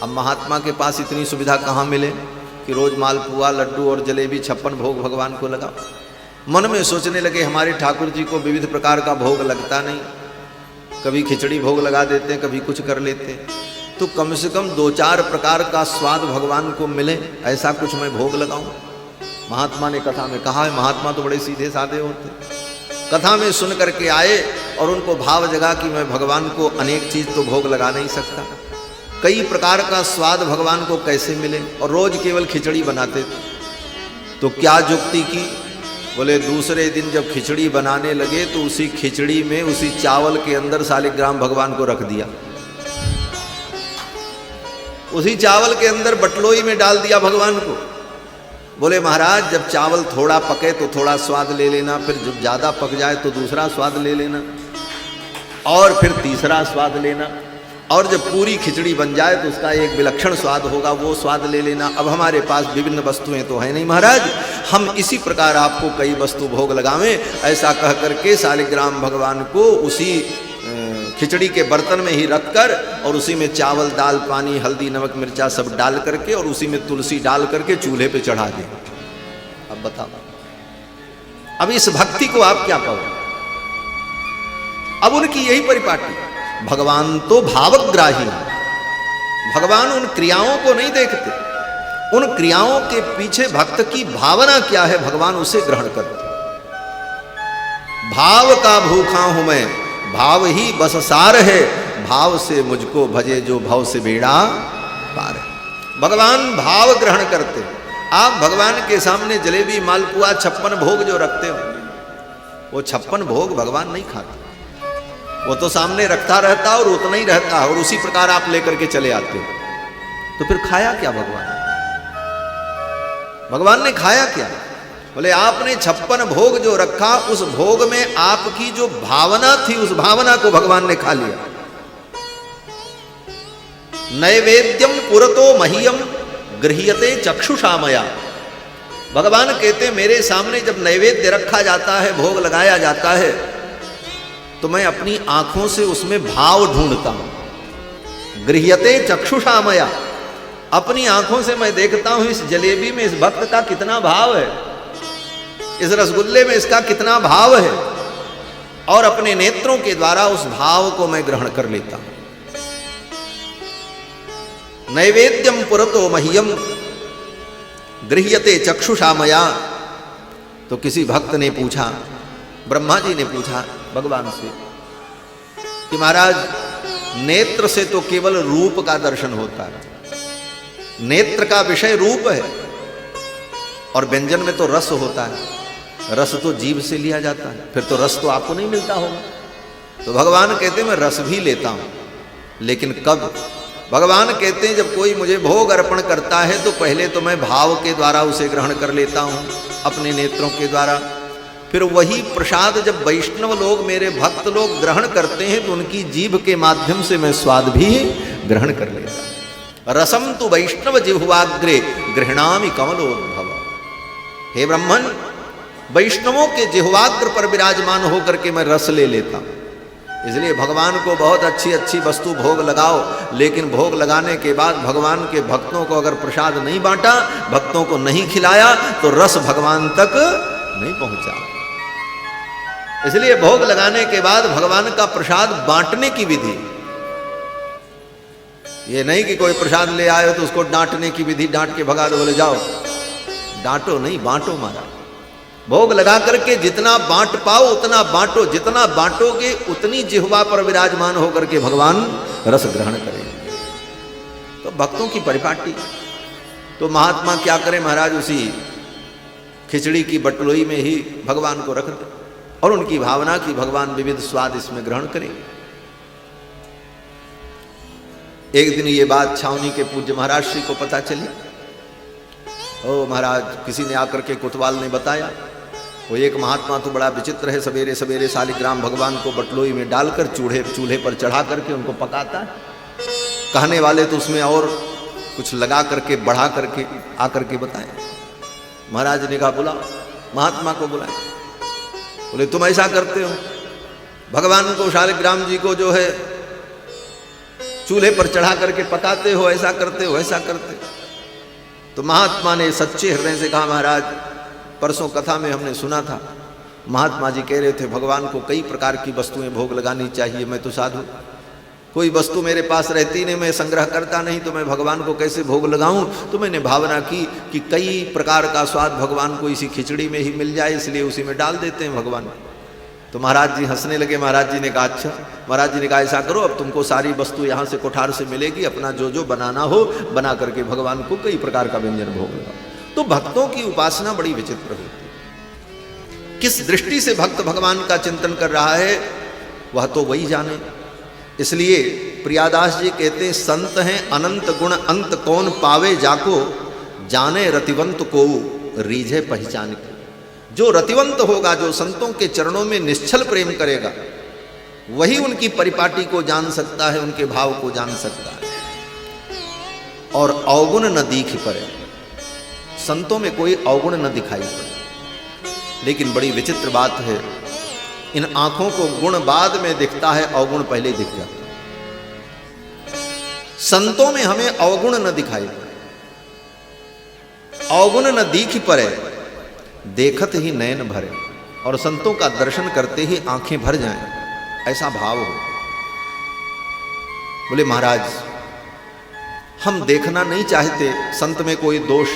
अब महात्मा के पास इतनी सुविधा कहाँ मिले कि रोज मालपुआ लड्डू और जलेबी 56 भोग भगवान को लगाओ। मन में सोचने लगे हमारे ठाकुर जी को विविध प्रकार का भोग लगता नहीं, कभी खिचड़ी भोग लगा देते हैं, कभी कुछ कर लेते हैं, तो कम से कम 2-4 प्रकार का स्वाद भगवान को मिले, ऐसा कुछ मैं भोग लगाऊं। महात्मा ने कथा में कहा है, महात्मा तो बड़े सीधे साधे होते, कथा में सुन करके आए और उनको भाव जगा कि मैं भगवान को अनेक चीज़ तो भोग लगा नहीं सकता, कई प्रकार का स्वाद भगवान को कैसे मिले, और रोज केवल खिचड़ी बनाते थे। तो क्या जुक्ति की, बोले दूसरे दिन जब खिचड़ी बनाने लगे तो उसी खिचड़ी में उसी चावल के अंदर शालिग्राम भगवान को रख दिया, उसी चावल के अंदर बटलोई में डाल दिया भगवान को। बोले महाराज जब चावल थोड़ा पके तो थोड़ा स्वाद ले लेना, फिर जब ज़्यादा पक जाए तो दूसरा स्वाद ले लेना, और फिर तीसरा स्वाद लेना, और जब पूरी खिचड़ी बन जाए तो उसका एक विलक्षण स्वाद होगा, वो स्वाद ले लेना। अब हमारे पास विभिन्न वस्तुएं तो है नहीं महाराज, हम इसी प्रकार आपको कई वस्तु भोग लगावें। ऐसा कह करके शालिग्राम भगवान को उसी खिचड़ी के बर्तन में ही रखकर और उसी में चावल दाल पानी हल्दी नमक मिर्चा सब डाल करके और उसी में तुलसी डाल करके चूल्हे पे चढ़ा दे। अब बताओ, अब इस भक्ति को आप क्या कहोगे? अब उनकी यही परिपाटी, भगवान तो भावग्राही है, भगवान उन क्रियाओं को नहीं देखते, उन क्रियाओं के पीछे भक्त की भावना क्या है भगवान उसे ग्रहण करते। भाव का भूखा हूं मैं, भाव ही बस सार है, भाव से मुझको भजे जो भव से बेड़ा पार है। भगवान भाव ग्रहण करते। आप भगवान के सामने जलेबी मालपुआ 56 भोग जो रखते हो, वो 56 भोग भगवान नहीं खाते, वो तो सामने रखता रहता और उतना ही रहता और उसी प्रकार आप लेकर के चले आते हो। तो फिर खाया क्या भगवान? भगवान ने खाया क्या? बोले आपने 56 भोग जो रखा, उस भोग में आपकी जो भावना थी उस भावना को भगवान ने खा लिया। नैवेद्यम पुरतो मह्यम गृह्यते चक्षुषा मया। भगवान कहते मेरे सामने जब नैवेद्य रखा जाता है, भोग लगाया जाता है, तो मैं अपनी आंखों से उसमें भाव ढूंढता हूं। गृह्यते चक्षुषा मया, अपनी आंखों से मैं देखता हूं इस जलेबी में इस भक्त का कितना भाव है, इस रसगुल्ले में इसका कितना भाव है, और अपने नेत्रों के द्वारा उस भाव को मैं ग्रहण कर लेता हूं। नैवेद्यम पुरतो मह्यम गृह्यते चक्षुषा मया। तो किसी भक्त ने पूछा, ब्रह्मा जी ने पूछा भगवान से कि महाराज नेत्र से तो केवल रूप का दर्शन होता है, नेत्र का विषय रूप है, और व्यंजन में तो रस होता है, रस तो जीभ से लिया जाता है, फिर तो रस तो आपको नहीं मिलता होगा। तो भगवान कहते हैं मैं रस भी लेता हूं, लेकिन कब? भगवान कहते हैं जब कोई मुझे भोग अर्पण करता है तो पहले तो मैं भाव के द्वारा उसे ग्रहण कर लेता हूं अपने नेत्रों के द्वारा, फिर वही प्रसाद जब वैष्णव लोग मेरे भक्त लोग ग्रहण करते हैं तो उनकी जीभ के माध्यम से मैं स्वाद भी ग्रहण कर लेता। रसम तु वैष्णव जिह्वाग्रे गृह्णामि कमलोद्भव। हे ब्राह्मण, वैष्णवों के जिह्वाग्र पर विराजमान होकर के मैं रस ले लेता हूं। इसलिए भगवान को बहुत अच्छी अच्छी वस्तु भोग लगाओ, लेकिन भोग लगाने के बाद भगवान के भक्तों को अगर प्रसाद नहीं बांटा, भक्तों को नहीं खिलाया, तो रस भगवान तक नहीं पहुंचा। इसलिए भोग लगाने के बाद भगवान का प्रसाद बांटने की विधि, ये नहीं कि कोई प्रसाद ले आए तो उसको डांटने की विधि, डांट के भगा दो, बोले जाओ, डांटो नहीं, बांटो महाराज। भोग लगा करके जितना बांट पाओ उतना बांटो, जितना बांटोगे उतनी जिह्वा पर विराजमान होकर के भगवान रस ग्रहण करेंगे। तो भक्तों की परिपाटी। तो महात्मा क्या करें महाराज, उसी खिचड़ी की बटलोई में ही भगवान को रख दे और उनकी भावना की भगवान विविध स्वाद इसमें ग्रहण करेंगे। एक दिन ये बात छावनी के पूज्य महाराज श्री को पता चली। ओ महाराज, किसी ने आकर के कोतवाल ने बताया, वो एक महात्मा तो बड़ा विचित्र है, सवेरे सवेरे शालिग्राम भगवान को बटलोई में डालकर चूल्हे पर चढ़ा करके उनको पकाता है। कहने वाले तो उसमें और कुछ लगा करके बढ़ा करके आकर के बताए। महाराज ने कहा बुलाओ, महात्मा को बुलाए। बोले तुम ऐसा करते हो, भगवान को शालिग्राम जी को जो है चूल्हे पर चढ़ा करके पकाते हो, ऐसा करते हो, ऐसा करते हो। तो महात्मा ने सच्चे हृदय से कहा, महाराज परसों कथा में हमने सुना था, महात्मा जी कह रहे थे भगवान को कई प्रकार की वस्तुएं भोग लगानी चाहिए। मैं तो साधु, कोई वस्तु मेरे पास रहती नहीं, मैं संग्रह करता नहीं, तो मैं भगवान को कैसे भोग लगाऊं। तो मैंने भावना की कि कई प्रकार का स्वाद भगवान को इसी खिचड़ी में ही मिल जाए, इसलिए उसी में डाल देते हैं भगवान। तो महाराज जी हंसने लगे। महाराज जी ने कहा अच्छा। महाराज जी ने कहा ऐसा करो, अब तुमको सारी वस्तु यहाँ से कोठार से मिलेगी, अपना जो जो बनाना हो बना करके भगवान को कई प्रकार का व्यंजन भोग लगाओ। तो भक्तों की उपासना बड़ी विचित्र होती है। किस दृष्टि से भक्त भगवान का चिंतन कर रहा है वह तो वही जाने। इसलिए प्रियादास जी कहते हैं, संत हैं अनंत गुण अंत कौन पावे जाको, जाने रतिवंत को रीझे पहचान के। जो रतिवंत होगा, जो संतों के चरणों में निश्चल प्रेम करेगा, वही उनकी परिपाटी को जान सकता है, उनके भाव को जान सकता है। और अवगुण न दीख पड़े, संतों में कोई अवगुण न दिखाई पड़े। लेकिन बड़ी विचित्र बात है, इन आंखों को गुण बाद में दिखता है, अवगुण पहले दिख जाता है। संतों में हमें अवगुण न दिखाई पड़े, अवगुण न दीख पड़े, देखत ही नयन भरे, और संतों का दर्शन करते ही आंखें भर जाएं, ऐसा भाव हो। बोले महाराज हम देखना नहीं चाहते संत में कोई दोष,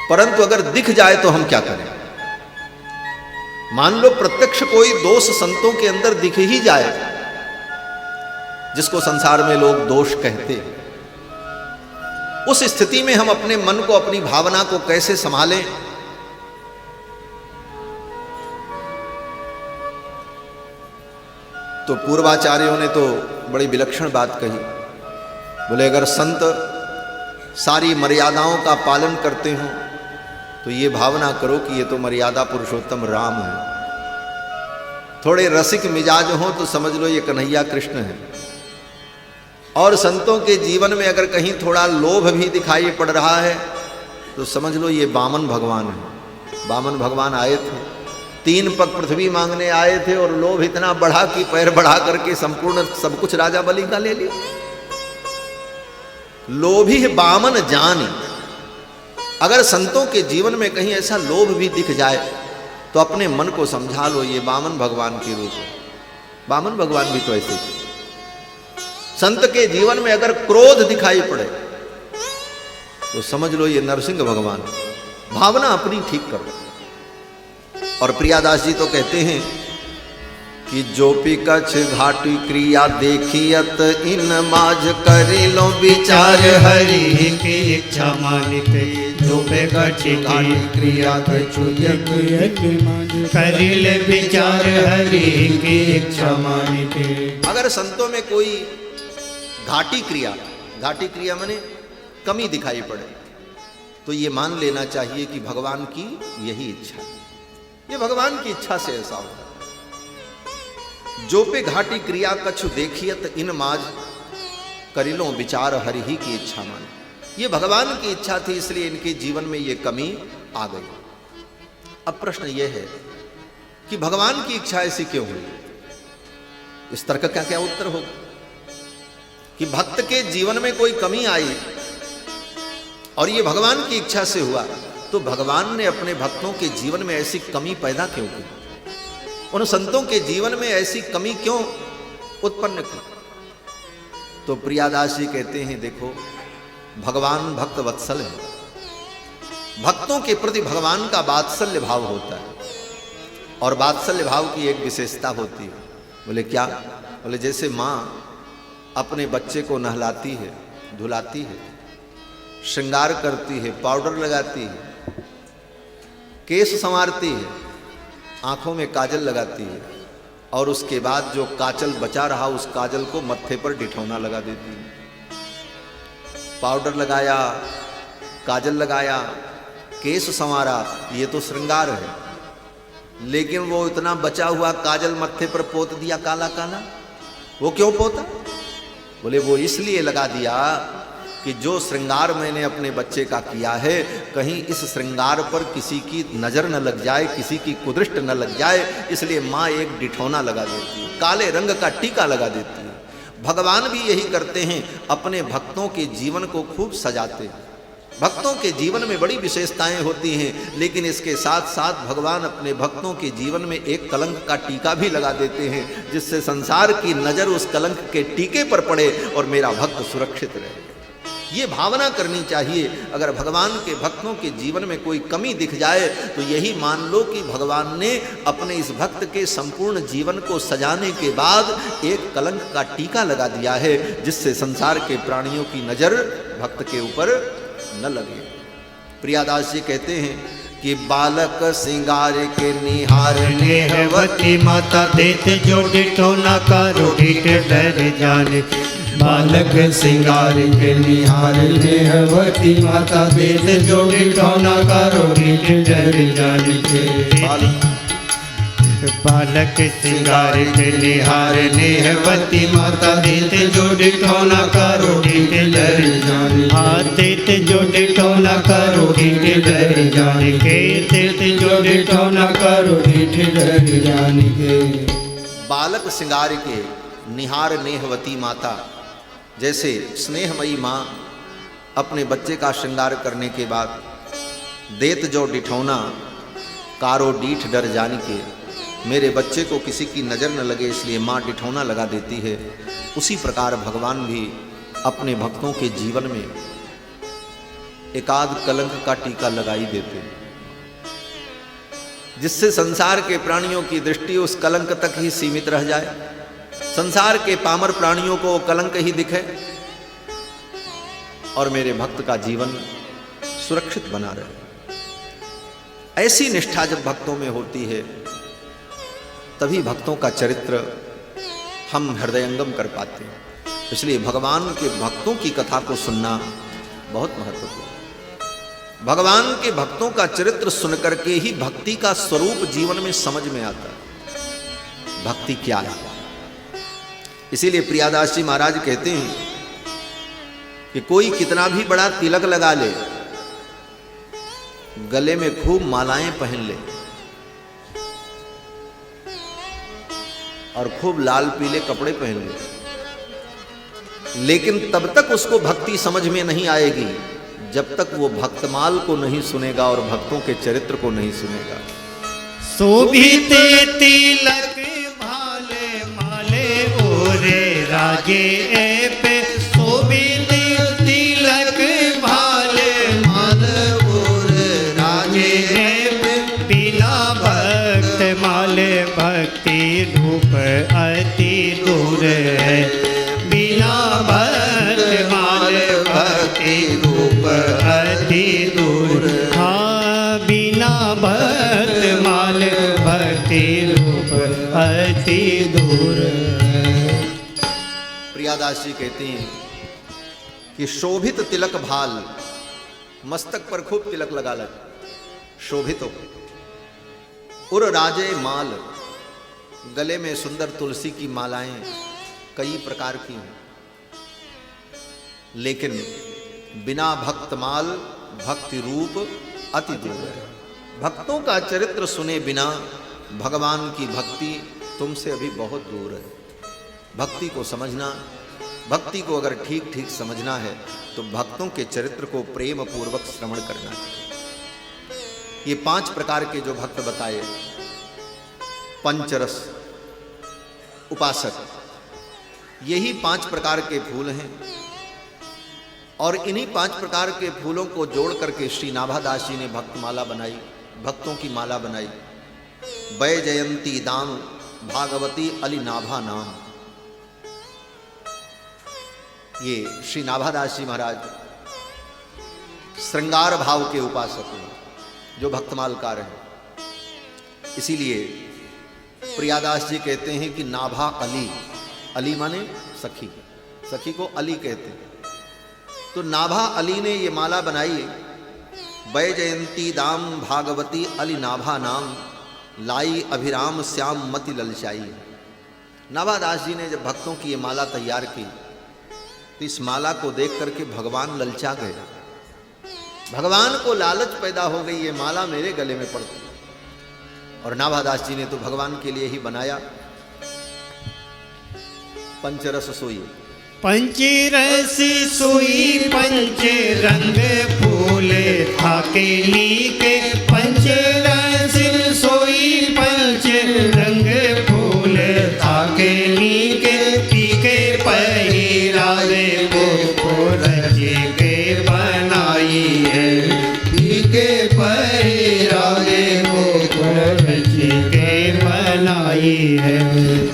परंतु अगर दिख जाए तो हम क्या करें। मान लो प्रत्यक्ष कोई दोष संतों के अंदर दिख ही जाए, जिसको संसार में लोग दोष कहते हैं, उस स्थिति में हम अपने मन को, अपनी भावना को कैसे संभालें। तो पूर्वाचार्यों ने तो बड़ी विलक्षण बात कही। बोले अगर संत सारी मर्यादाओं का पालन करते हों तो ये भावना करो कि ये तो मर्यादा पुरुषोत्तम राम है। थोड़े रसिक मिजाज हों तो समझ लो ये कन्हैया कृष्ण है। और संतों के जीवन में अगर कहीं थोड़ा लोभ भी दिखाई पड़ रहा है तो समझ लो ये वामन भगवान है। वामन भगवान आए थे, 3 पग पृथ्वी मांगने आए थे, और लोभ इतना बढ़ा कि पैर बढ़ा करके संपूर्ण सब कुछ राजा बलि का ले लिया। लोभी है वामन जानी। अगर संतों के जीवन में कहीं ऐसा लोभ भी दिख जाए तो अपने मन को समझा लो ये वामन भगवान के रूप है। वामन भगवान भी तो ऐसे थे। संत के जीवन में अगर क्रोध दिखाई पड़े तो समझ लो ये नरसिंह भगवान। भावना अपनी ठीक करो। और प्रियादास जी तो कहते हैं कि जो भी कछ घाटी क्रिया देखियत इन माज करी लो विचार हरि की इच्छा मानित जो पे घाटी क्रिया कछु करिल विचार हरि की इच्छा मानित। अगर संतों में कोई घाटी क्रिया माने कमी दिखाई पड़े तो ये मान लेना चाहिए कि भगवान की यही इच्छा है, ये भगवान की इच्छा से ऐसा होगा। जो पे घाटी क्रिया कछु देखियत इन माज करिलो विचार हरि ही की इच्छा मान, ये भगवान की इच्छा थी इसलिए इनके जीवन में ये कमी आ गई। अब प्रश्न ये है कि भगवान की इच्छा ऐसी क्यों हुई? इस तर्क का क्या उत्तर होगा कि भक्त के जीवन में कोई कमी आई और ये भगवान की इच्छा से हुआ, तो भगवान ने अपने भक्तों के जीवन में ऐसी कमी पैदा क्यों की? उन संतों के जीवन में ऐसी कमी क्यों उत्पन्न की? तो प्रियादास जी कहते हैं, देखो भगवान भक्त वत्सल है, भक्तों के प्रति भगवान का वात्सल्य भाव होता है और वात्सल्य भाव की एक विशेषता होती है। बोले क्या? बोले जैसे माँ अपने बच्चे को नहलाती है, धुलाती है, श्रृंगार करती है, पाउडर लगाती है, केश संवारती है, आंखों में काजल लगाती है और उसके बाद जो काजल बचा रहा उस काजल को मत्थे पर डिठौना लगा देती है। पाउडर लगाया, काजल लगाया, केश संवारा, ये तो श्रृंगार है, लेकिन वो इतना बचा हुआ काजल मत्थे पर पोत दिया काला काला, वो क्यों पोता? बोले वो इसलिए लगा दिया कि जो श्रृंगार मैंने अपने बच्चे का किया है कहीं इस श्रृंगार पर किसी की नज़र न लग जाए, किसी की कुदृष्ट न लग जाए, इसलिए माँ एक डिठौना लगा देती है, काले रंग का टीका लगा देती है। भगवान भी यही करते हैं, अपने भक्तों के जीवन को खूब सजाते हैं। भक्तों के जीवन में बड़ी विशेषताएं होती हैं, लेकिन इसके साथ साथ भगवान अपने भक्तों के जीवन में एक कलंक का टीका भी लगा देते हैं, जिससे संसार की नज़र उस कलंक के टीके पर पड़े और मेरा भक्त सुरक्षित रहे। ये भावना करनी चाहिए। अगर भगवान के भक्तों के जीवन में कोई कमी दिख जाए तो यही मान लो कि भगवान ने अपने इस भक्त के संपूर्ण जीवन को सजाने के बाद एक कलंक का टीका लगा दिया है, जिससे संसार के प्राणियों की नज़र भक्त के ऊपर न लगे। प्रियादास जी कहते हैं कि बालक सिंगार के निहार नेहवती माता देत जो डिठौना करो डीठ डर जाने। बालक सिंगार के निहार नेहवती माता देत जो डिठौना करो डीठ डर जाने के। बालक सिंगार के निहार नेहवती माता देत जो डिठौना करो डीठ डर जाने। हाँ देत जो डिठौना करो डीठ डर जाने के। देत जो डिठौना करो डीठ डर जाने के। बालक सिंगार के निहार नेहवती माता, जैसे स्नेहमयी माँ अपने बच्चे का श्रृंगार करने के बाद देत जो डिठौना कारो डीठ डर जाने के, मेरे बच्चे को किसी की नज़र न लगे इसलिए माँ डिठौना लगा देती है। उसी प्रकार भगवान भी अपने भक्तों के जीवन में एकाध कलंक का टीका लगाई देते हैं, जिससे संसार के प्राणियों की दृष्टि उस कलंक तक ही सीमित रह जाए, संसार के पामर प्राणियों को कलंक ही दिखे और मेरे भक्त का जीवन सुरक्षित बना रहे। ऐसी निष्ठा जब भक्तों में होती है तभी भक्तों का चरित्र हम हृदयंगम कर पाते हैं। इसलिए भगवान के भक्तों की कथा को सुनना बहुत महत्वपूर्ण है। भगवान के भक्तों का चरित्र सुनकर के ही भक्ति का स्वरूप जीवन में समझ में आता है, भक्ति क्या है। इसीलिए प्रियादास जी महाराज कहते हैं कि कोई कितना भी बड़ा तिलक लगा ले, गले में खूब मालाएं पहन ले और खूब लाल पीले कपड़े पहन ले, लेकिन तब तक उसको भक्ति समझ में नहीं आएगी जब तक वो भक्तमाल को नहीं सुनेगा और भक्तों के चरित्र को नहीं सुनेगा। शोभिते तिलक भाले माले ओरे रागे पे। शोभिते तिलक भाले माले ओरे रागे पे। बिना भक्ति रूप अति दूर है, बिना भक्त माल भक्ति रूप अति दूर। हाँ, बिना भक्त माल भक्ति रूप अति दूर। प्रियादास जी कहते हैं कि शोभित तिलक भाल, मस्तक पर खूब तिलक लगा लग, शोभित हो। उर राजे माल, गले में सुंदर तुलसी की मालाएं कई प्रकार की हैं, लेकिन बिना भक्त माल भक्ति रूप अति दूर है। भक्तों का चरित्र सुने बिना भगवान की भक्ति तुमसे अभी बहुत दूर है। भक्ति को समझना, भक्ति को अगर ठीक ठीक समझना है तो भक्तों के चरित्र को प्रेम पूर्वक श्रवण करना है। ये 5 प्रकार के जो भक्त बताए, पंचरस उपासक, यही 5 प्रकार के फूल हैं। और इन्हीं 5 प्रकार के फूलों को जोड़ करके श्री नाभादास जी ने भक्तमाला बनाई, भक्तों की माला बनाई। वैजयंती दाम भागवती अली नाभा नाम। ये श्री नाभादास जी महाराज श्रृंगार भाव के उपासक हैं, जो भक्तमालकार हैं। इसीलिए प्रियादास जी कहते हैं कि नाभा अली, अली माने सखी, सखी को अली कहते हैं। तो नाभा अली ने ये माला बनाई। वैजयंती दाम भागवती अली नाभा नाम, लाई अभिराम श्याम मति ललचाई। नाभादास जी ने जब भक्तों की ये माला तैयार की तो इस माला को देख करके भगवान ललचा गए। भगवान को लालच पैदा हो गई, ये माला मेरे गले में पड़ती। और नाभादास जी ने तो भगवान के लिए ही बनाया। पंचरस सोई, पंचरस सोई पंच रंग फूल थाके लीके। पंचरस सोई पंच रंग फूल थाके लीके। पीके पहिरावे को रच के बनाई है। पीके पहिरावे को रच के बनाई है।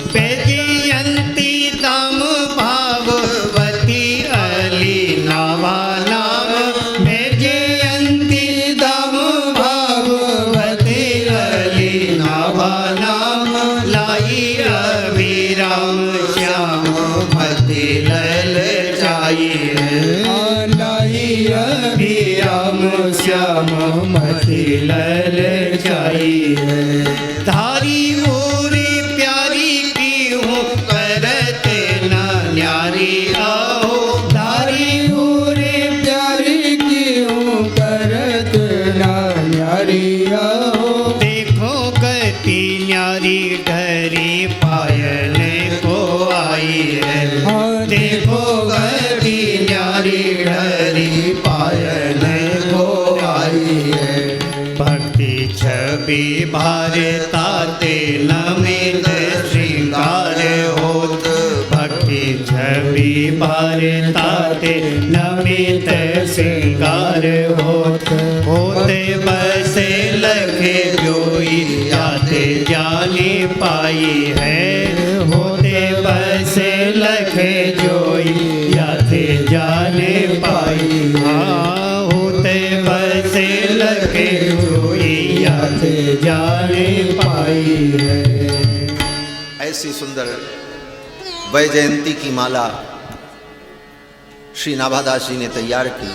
बेजयंती दाम भागवती अली नाभा नाम। बेजयंती दाम भागवती अली नाभा नाम। लाई अभिराम श्याम मति ललचाई है। लाई अभिराम श्याम मति ललचाई है। धारी मोरी प्यारी की हूँ करत न न्यारी आओ। धारी मोरी प्यारी की हूँ करत न न्यारी आओ। देखो कति न्यारी ढरी पायल को आई है। देखो कति न्यारी ढरी पायल को आई है। भक्ति छवि भारताते नमित श्रृंगार होत। भक्ति छवि भारताते नमित श्रृंगार होत। होते बसे लखे जोई जाते जाने पाई है। होते बसे लखे जोई जाते जाने पाई। हाँ, होते बसे लखे जोई जाते जाने पाई है। ऐसी सुंदर वैजयंती की माला श्री नाभादास जी ने तैयार की।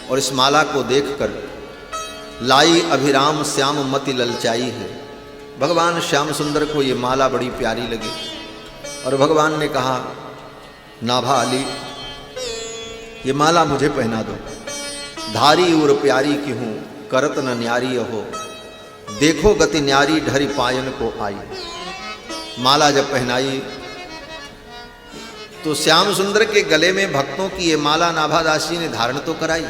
और इस माला को देखकर लाई अभिराम श्याम मति ललचाई है। भगवान श्याम सुंदर को ये माला बड़ी प्यारी लगी और भगवान ने कहा, नाभा अली ये माला मुझे पहना दो। धारी उर प्यारी की हूँ करत न न्यारी हो। देखो गति न्यारी ढरी पायन को आई। माला जब पहनाई तो श्याम सुंदर के गले में भक्तों की ये माला नाभादास जी ने धारण तो कराई,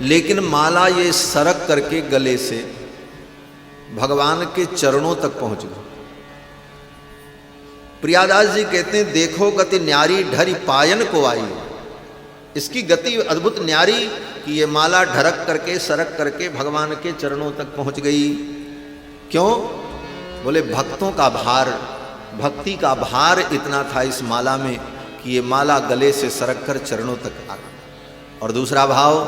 लेकिन माला ये सरक करके गले से भगवान के चरणों तक पहुंच गई। प्रियादास जी कहते हैं, देखो गति न्यारी ढरी पायन को आई। इसकी गति अद्भुत न्यारी कि ये माला ढरक करके सरक करके भगवान के चरणों तक पहुंच गई। क्यों? बोले भक्तों का भार, भक्ति का भार इतना था इस माला में कि ये माला गले से सरक कर चरणों तक आ गई। और दूसरा भाव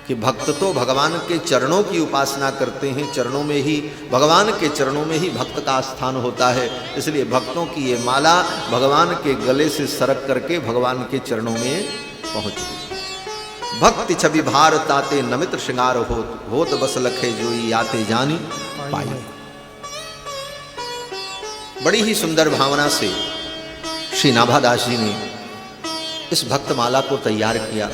कि भक्त तो भगवान के चरणों की उपासना करते हैं, चरणों में ही, भगवान के चरणों में ही भक्त का स्थान होता है। इसलिए भक्तों की ये माला भगवान के गले से सरक करके भगवान के चरणों में पहुंच गई। भक्ति छवि भार ताते नमित श्रृंगार होत बस लखे जोई आते जानी पाई। बड़ी ही सुंदर भावना से श्री नाभादास जी ने इस भक्तमाला को तैयार किया।